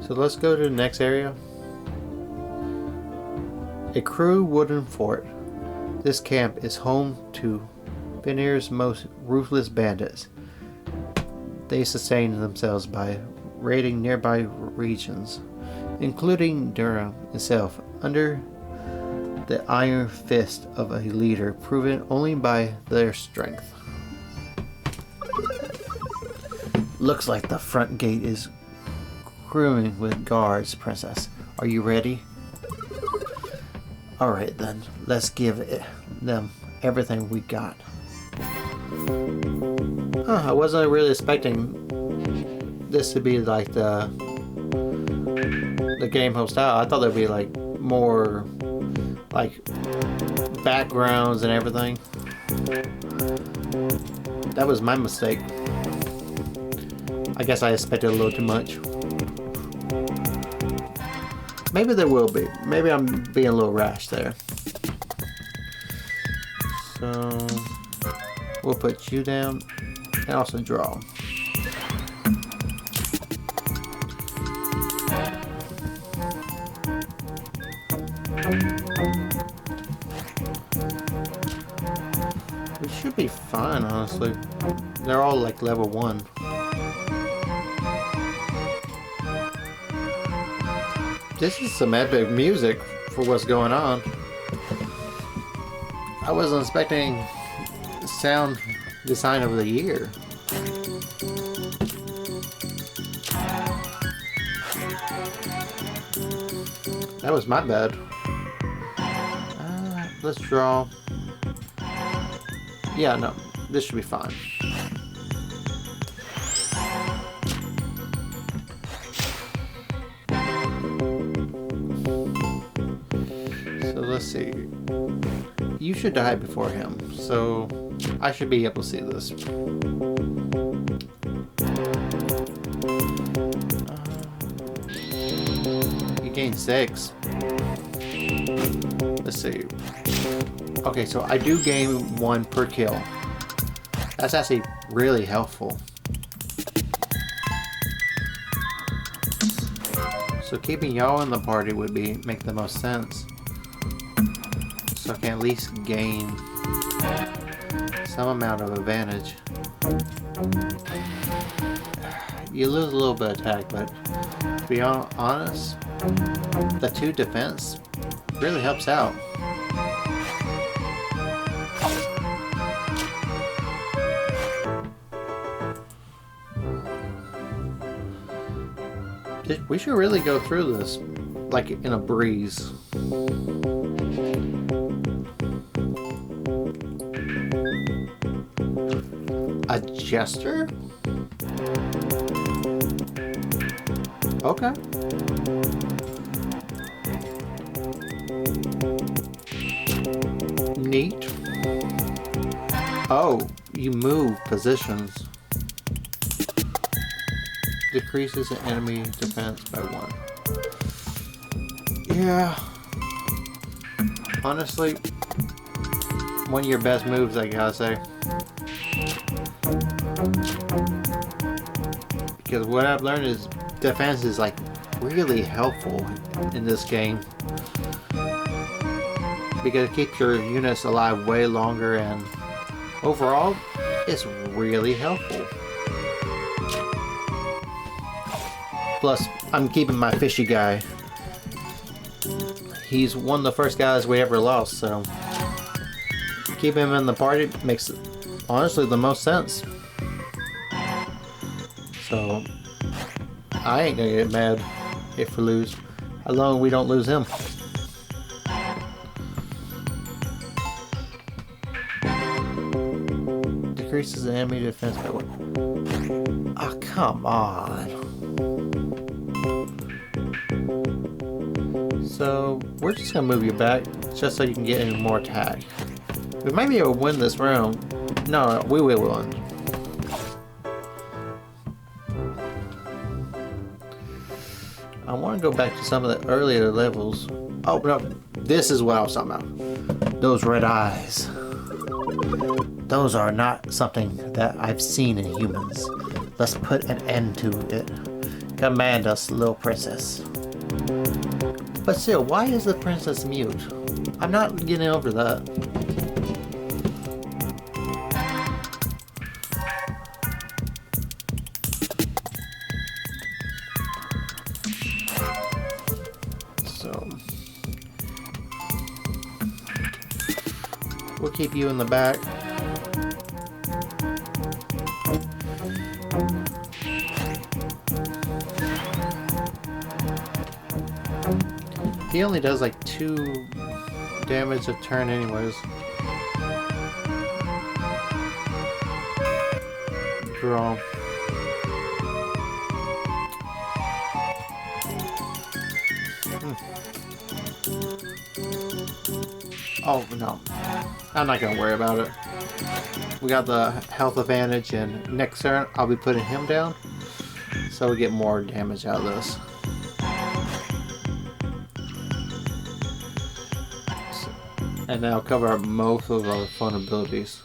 So let's go to the next area. A crude wooden fort. This camp is home to Veneer's most ruthless bandits. They sustain themselves by raiding nearby regions, including Durham itself, under the iron fist of a leader proven only by their strength. Looks like the front gate is crewing with guards, Princess. Are you ready? Alright then, let's give them everything we got. Huh, I wasn't really expecting this to be like the game host style. I thought there'd be like more like backgrounds and everything. That was my mistake. I guess I expected a little too much. Maybe there will be. Maybe I'm being a little rash there. So we'll put you down and also draw. We should be fine, honestly. They're all like level 1. This is some epic music for what's going on. I wasn't expecting sound design of the year. That was my bad. Let's draw. Yeah, no, this should be fine. Let's see. You should die before him, so I should be able to see this. You gain 6. Let's see. Okay, so I do gain 1 per kill. That's actually really helpful. So keeping y'all in the party would make the most sense. So I can at least gain some amount of advantage. You lose a little bit of attack, but to be honest, the 2 defense really helps out. We should really go through this like in a breeze. A jester? Okay. Neat. Oh, you move positions. Decreases the enemy defense by 1. Yeah, Honestly, one of your best moves, I gotta say. Because what I've learned is defense is like really helpful in this game. Because it keeps your units alive way longer, and overall, it's really helpful. Plus, I'm keeping my fishy guy. He's one of the first guys we ever lost, so keeping him in the party makes honestly the most sense. So I ain't gonna get mad if we lose, as long as we don't lose him. Decreases the enemy defense by 1. Oh, come on. So we're just gonna move you back just so you can get any more attack. We might be able to win this round. No, we will win. I want to go back to some of the earlier levels. Oh no, this is what I was talking about. Those red eyes. Those are not something that I've seen in humans. Let's put an end to it. Command us, little princess. But still, why is the princess mute? I'm not getting over that. So we'll keep you in the back. He only does like 2 damage a turn anyways. Draw. Oh no, I'm not gonna worry about it. We got the health advantage, and next turn I'll be putting him down so we get more damage out of this. And that'll cover up most of our fun abilities.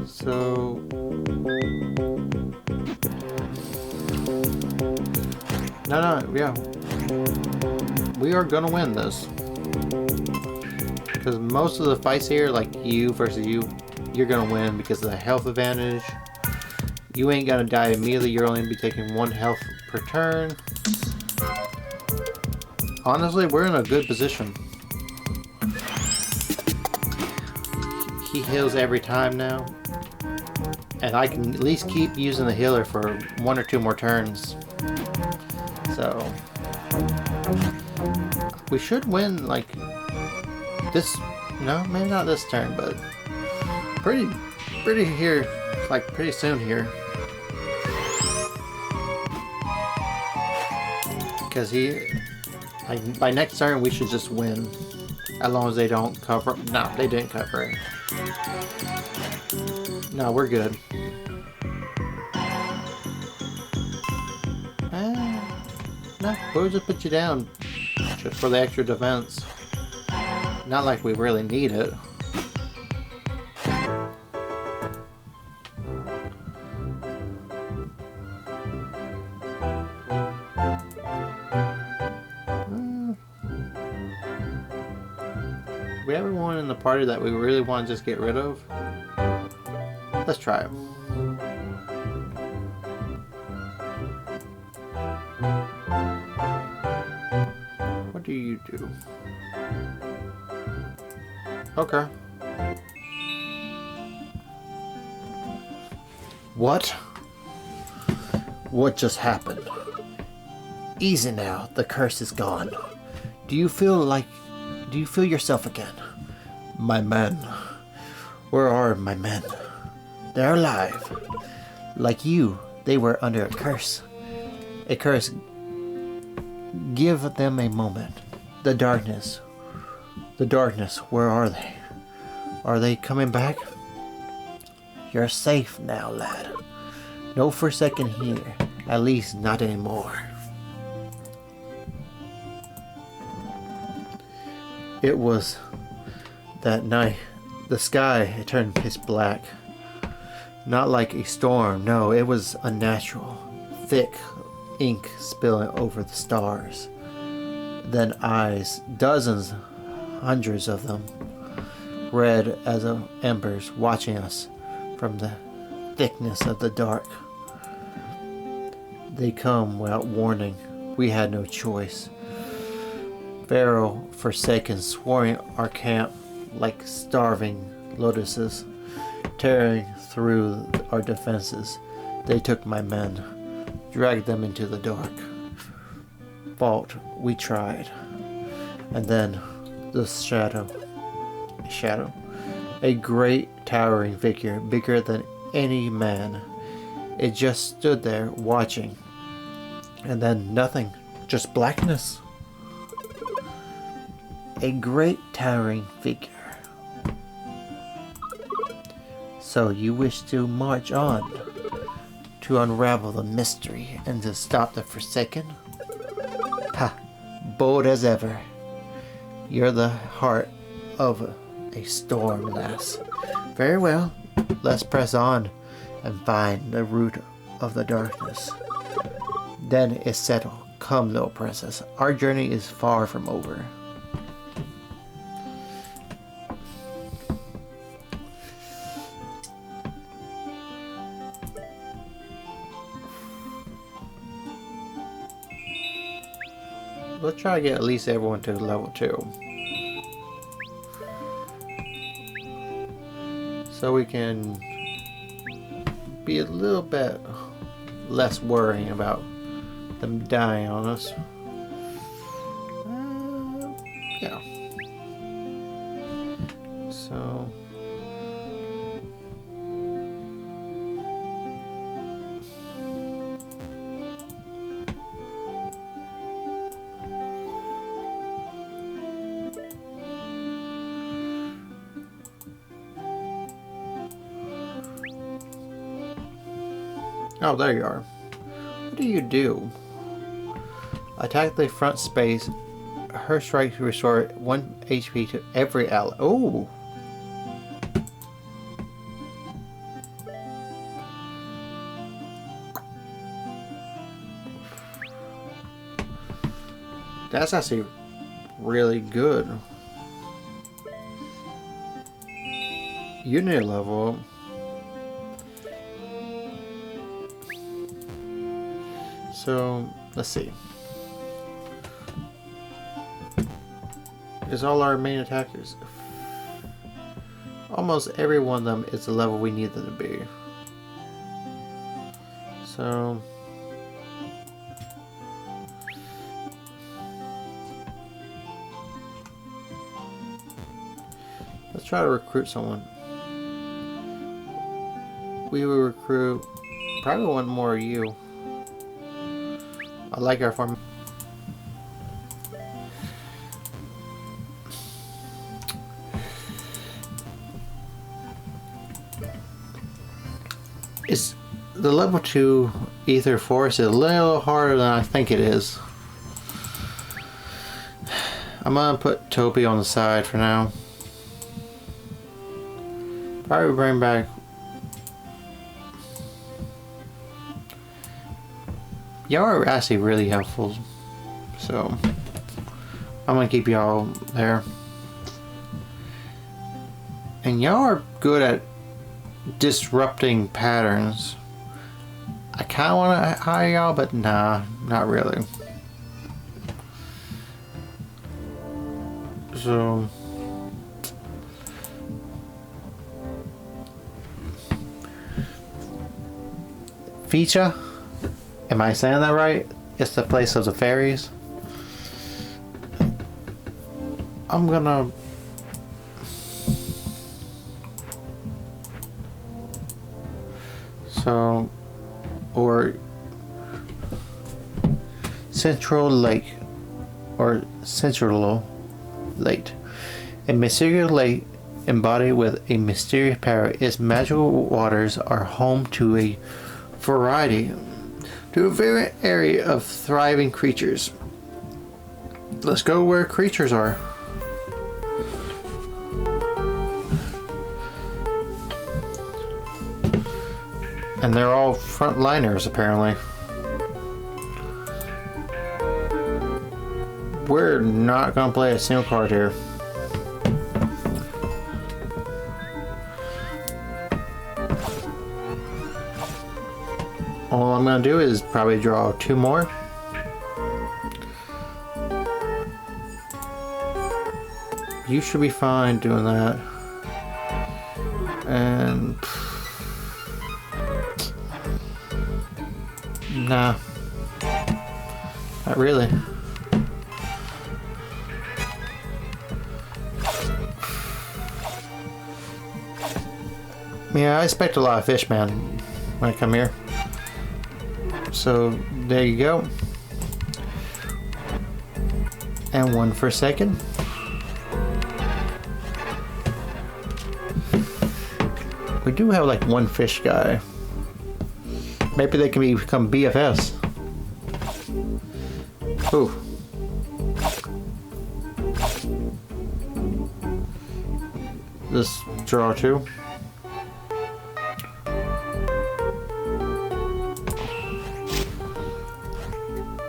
So yeah, we are gonna win this because most of the fights here, like you versus you, you're gonna win because of the health advantage. You ain't gonna die immediately, you're only gonna be taking 1 health per turn. Honestly, we're in a good position. He heals every time now. And I can at least keep using the healer for 1 or 2 more turns. So we should win like this. No, maybe not this turn, but pretty here, like pretty soon here. Because like by next turn we should just win, as long as they don't cover. No, they didn't cover it. No, we're good. No, we'll just put you down just for the extra defense. Not like we really need it. We have everyone in the party that we really want to just get rid of. Let's try it. What do you do? Okay. What? What just happened? Easy now, the curse is gone. Do you feel yourself again? My men. Where are my men? They're alive. Like you, they were under a curse. A curse. Give them a moment. The darkness. The darkness, where are they? Are they coming back? You're safe now, lad. No forsaken here. At least not anymore. It was that night. The sky had turned pitch black. Not like a storm, no, it was unnatural. Thick ink spilling over the stars. Then eyes, dozens, hundreds of them, red as embers, watching us from the thickness of the dark. They come without warning. We had no choice. Pharaoh, forsaken, swarming our camp like starving lotuses, tearing through our defenses. They took my men, dragged them into the dark. Fought, we tried. And then the shadow, a great towering figure, bigger than any man. It just stood there watching. And then nothing, just blackness. A great towering figure. So you wish to march on, to unravel the mystery and to stop the Forsaken? Ha! Bold as ever. You're the heart of a storm, lass. Very well, let's press on and find the root of the darkness. Then it's settled. Come, little princess. Our journey is far from over. Let's try to get at least everyone to level 2. So we can be a little bit less worrying about them dying on us. Yeah. So... Oh, there you are. What do? Attack the front space. Her strikes restore 1 HP to every ally. Oh! That's actually really good. You need to level up. So, let's see. Is all our main attackers. Almost every one of them is the level we need them to be. So... let's try to recruit someone. We will recruit probably one more of you. I like our farm. It's the level 2 Ether Force is a little harder than I think it is. I'm gonna put Toby on the side for now. Probably bring back. Y'all are actually really helpful, so I'm gonna keep y'all there. And y'all are good at disrupting patterns. I kind of want to hire y'all, but nah, not really. So Feature? Am I saying that right? It's the place of the fairies. I'm gonna... So... Or... Central Lake. Or Central Lake. A mysterious lake embodied with a mysterious power. Its magical waters are home to a variety to a favorite area of thriving creatures. Let's go where creatures are. And they're all frontliners, apparently. We're not gonna play a single card here. All I'm gonna do is probably draw 2 more. You should be fine doing that. And nah, not really. Yeah, I expect a lot of fish, man, when I come here. So there you go. And 1 for a second. We do have like 1 fish guy. Maybe they can become BFS. Ooh. Let's draw 2.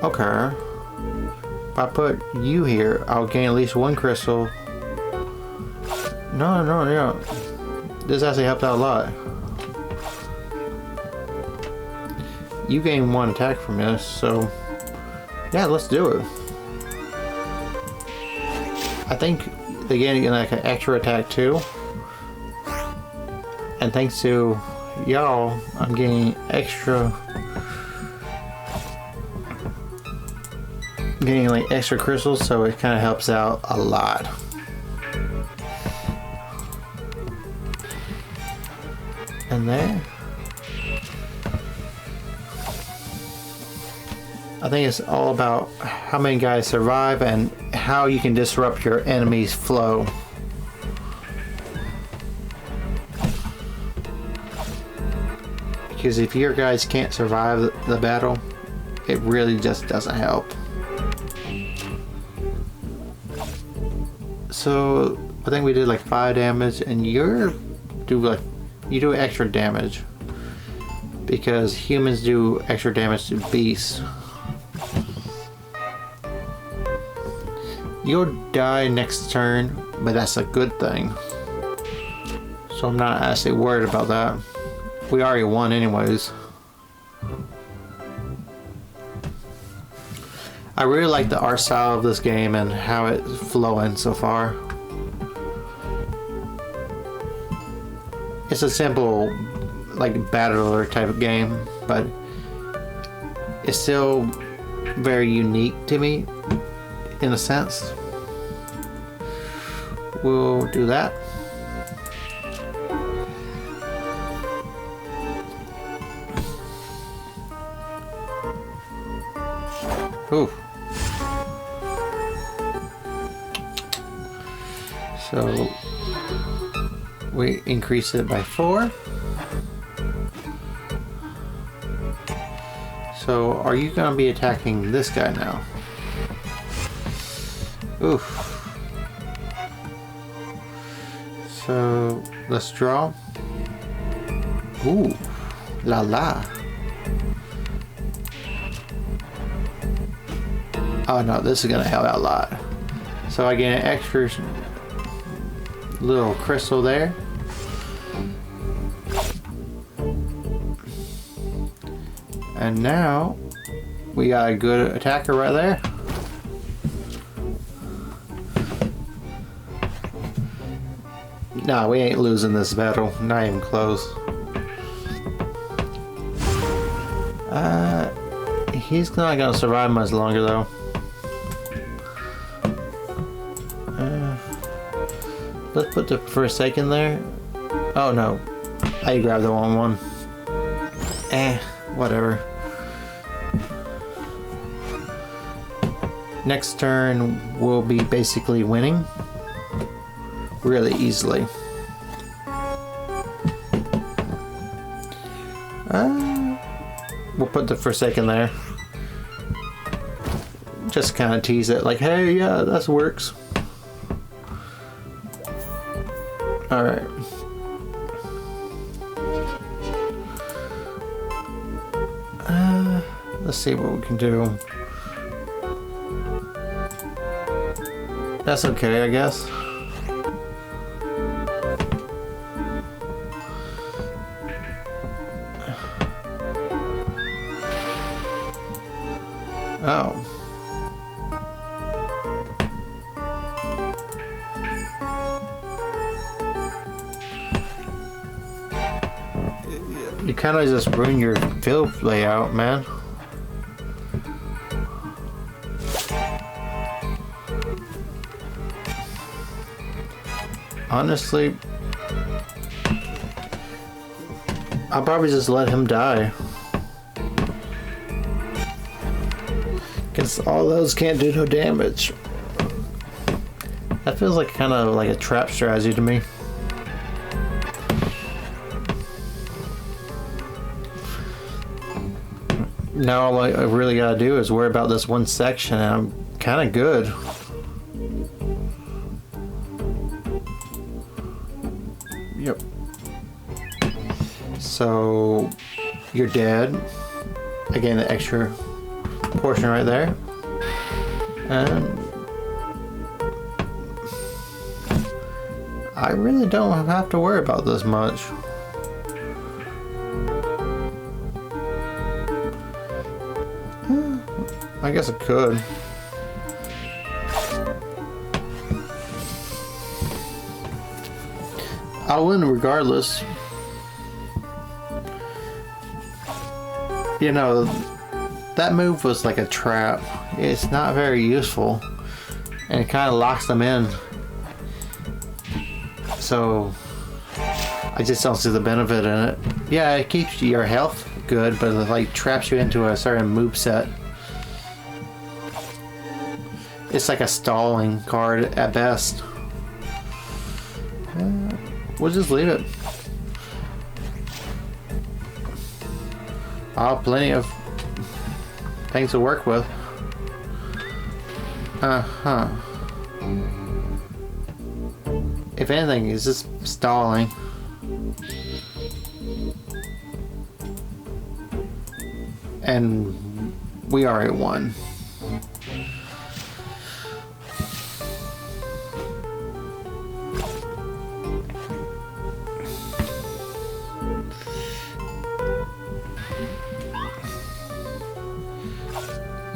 Okay. If I put you here, I'll gain at least 1 crystal. No. This actually helped out a lot. You gain 1 attack from this, so yeah, let's do it. I think they gain like an extra attack too. And thanks to y'all, I'm getting like extra crystals, so it kind of helps out a lot. And there, I think it's all about how many guys survive and how you can disrupt your enemy's flow. Because if your guys can't survive the battle, it really just doesn't help. So I think we did like 5 damage, and you do extra damage because humans do extra damage to beasts. You'll die next turn, but that's a good thing. So I'm not actually worried about that. We already won anyways. I really like the art style of this game and how it's flowing so far. It's a simple, like, battler type of game, but it's still very unique to me, in a sense. We'll do that. Ooh. So we increase it by 4. So are you gonna be attacking this guy now? Oof. So let's draw. Ooh, la la. Oh no, this is gonna help out a lot. So I get an extra little crystal there. And now we got a good attacker right there. Nah, we ain't losing this battle. Not even close. He's not gonna survive much longer though. Let's put the Forsaken there. Oh no, I grabbed the wrong one. Whatever. Next turn we'll be basically winning really easily. We'll put the Forsaken there. Just kind of tease it, like, hey, yeah, that works. Alright. Let's see what we can do. That's okay, I guess. Oh. You kind of just ruin your field layout, man. Honestly, I'll probably just let him die. Because all those can't do no damage. That feels like kind of like a trap strategy to me. Now all I really gotta do is worry about this one section, and I'm kind of good. Yep. So you're dead. Again, the extra portion right there. And I really don't have to worry about this much. I guess it could. I'll win regardless. You know, that move was like a trap. It's not very useful. And it kind of locks them in. So, I just don't see the benefit in it. Yeah, it keeps your health good, but it like traps you into a certain move set. It's like a stalling card at best. We'll just leave it. I'll have plenty of things to work with. If anything, it's just stalling. And we are at 1.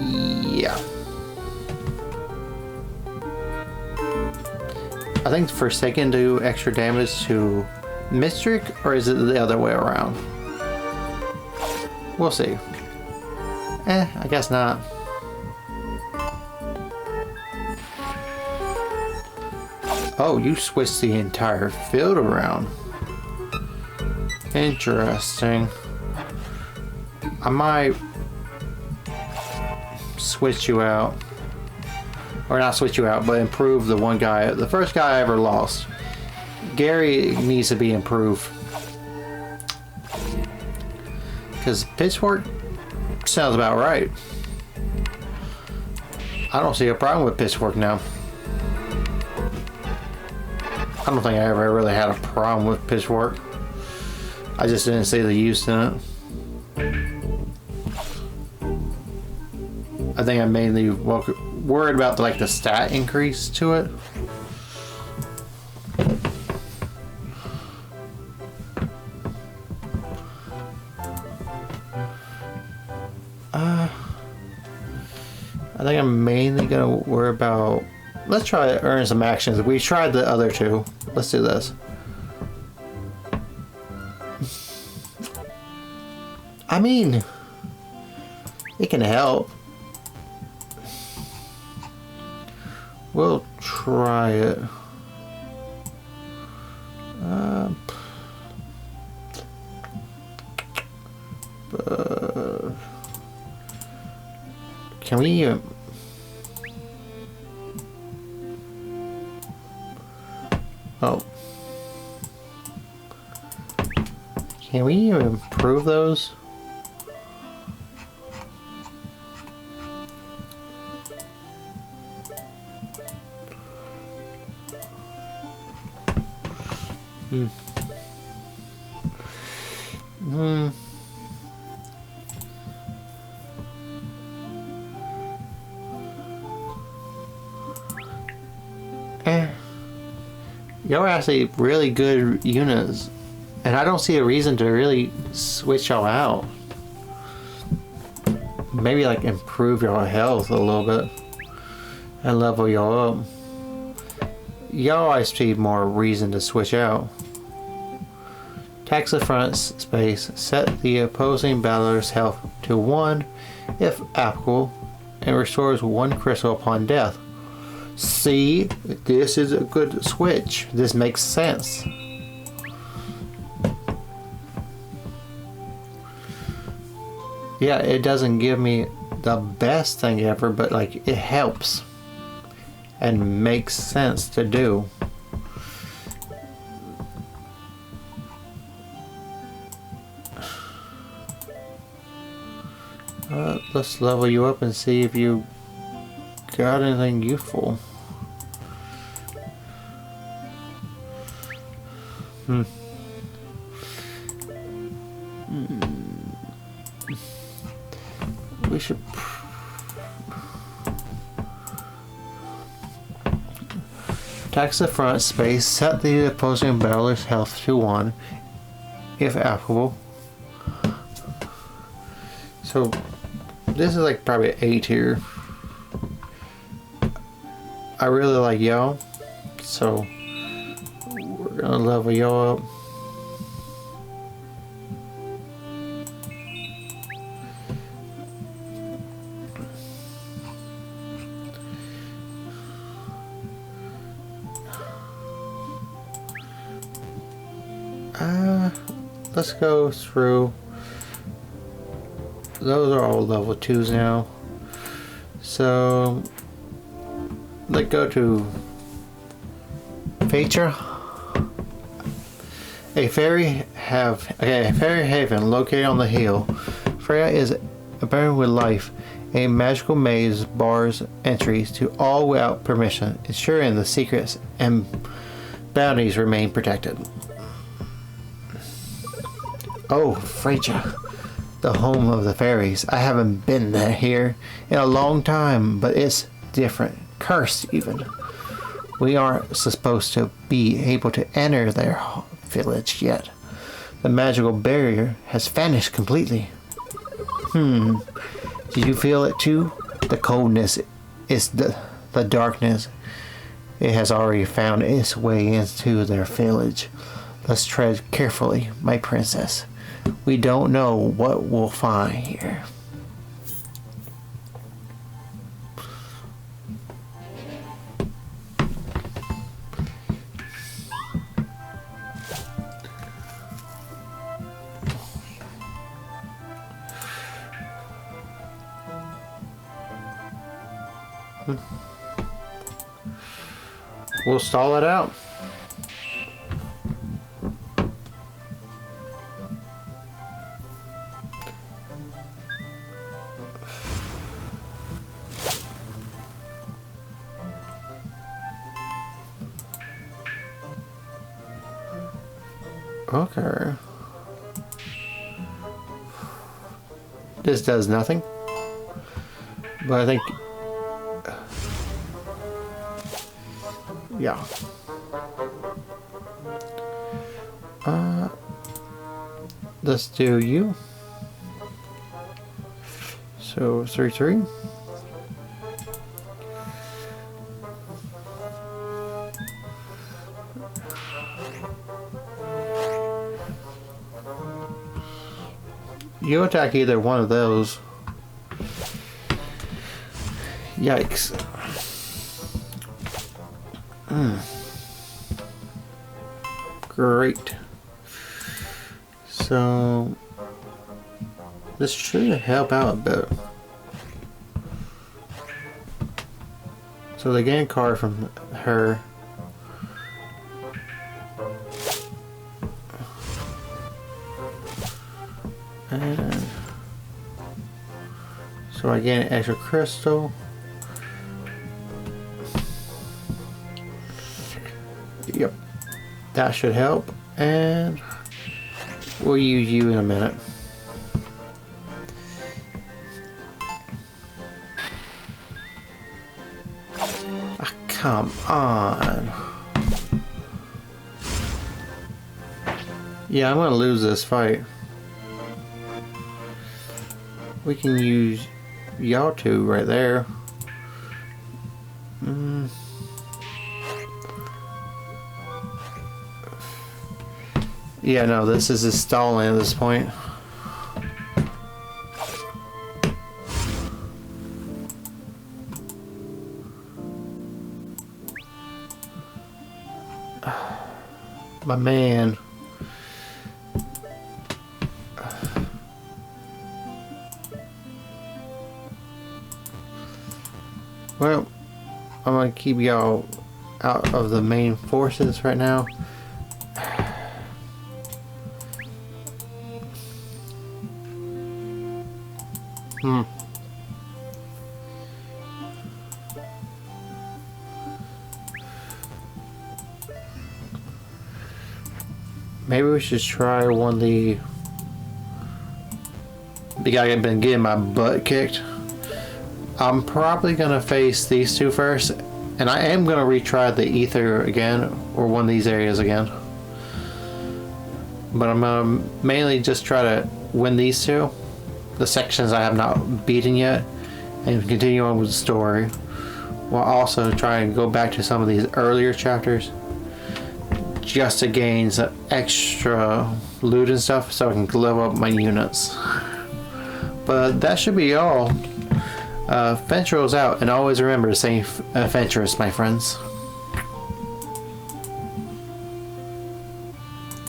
Yeah. I think Forsaken do extra damage to Mystric, or is it the other way around? We'll see. I guess not. Oh, you switched the entire field around. Interesting. I might switch you out. Or not switch you out, but improve the one guy. The first guy I ever lost. Gary needs to be improved. Because Pitchfork sounds about right. I don't see a problem with Pitchfork now. I don't think I ever really had a problem with Pitchfork. I just didn't see the use in it. I think I'm mainly worried about the stat increase to it. I think I'm mainly gonna worry about. Let's try to earn some actions. We tried the other two. Let's do this. I mean, it can help. We'll try it. Can we? Oh. Can we improve those? Y'all are actually really good units, and I don't see a reason to really switch y'all out. Maybe like improve your health a little bit and level y'all up. Y'all I see more reason to switch out. Tax the front space, set the opposing battler's health to 1 if applicable, and restores 1 crystal upon death. See, this is a good switch. This makes sense. Yeah, it doesn't give me the best thing ever, but like it helps and makes sense to do. Let's level you up and see if you got anything useful. We should tax the front space, set the opposing battler's health to 1 if applicable. So this is like probably 8 here. I really like y'all, so we're gonna level y'all up. Let's go through. Those are all level 2s now. So let's go to feature. A fairy haven located on the hill. Freya is burdened with life. A magical maze bars entries to all without permission, ensuring the secrets and bounties remain protected. Oh, Freya, the home of the fairies. I haven't been there here in a long time, but it's different. Cursed, even. We aren't supposed to be able to enter their village yet. The magical barrier has vanished completely. Did you feel it too? The coldness is the darkness. It has already found its way into their village. Let's tread carefully, my princess. We don't know what we'll find here. We'll stall it out. Okay. This does nothing. But I think... yeah. Let's do you. So 3-3. You attack either one of those. Yikes. Great. So this should help out a bit. So they gain a card from her. And so I gain an extra crystal. Yep, that should help. And we'll use you in a minute. Ah, come on. Yeah, I'm gonna lose this fight. We can use y'all two right there. Yeah, no, this is just stalling at this point. My man. Well, I'm gonna keep y'all out of the main forces right now. Maybe we should try one of the guy I've been getting my butt kicked. I'm probably gonna face these two first, and I am gonna retry the ether again, or one of these areas again. But I'm gonna mainly just try to win these two, the sections I have not beaten yet, and continue on with the story, while also trying to go back to some of these earlier chapters, just to gain some extra loot and stuff, so I can level up my units. But that should be all. Fentrill's out, and always remember to stay adventurous, my friends.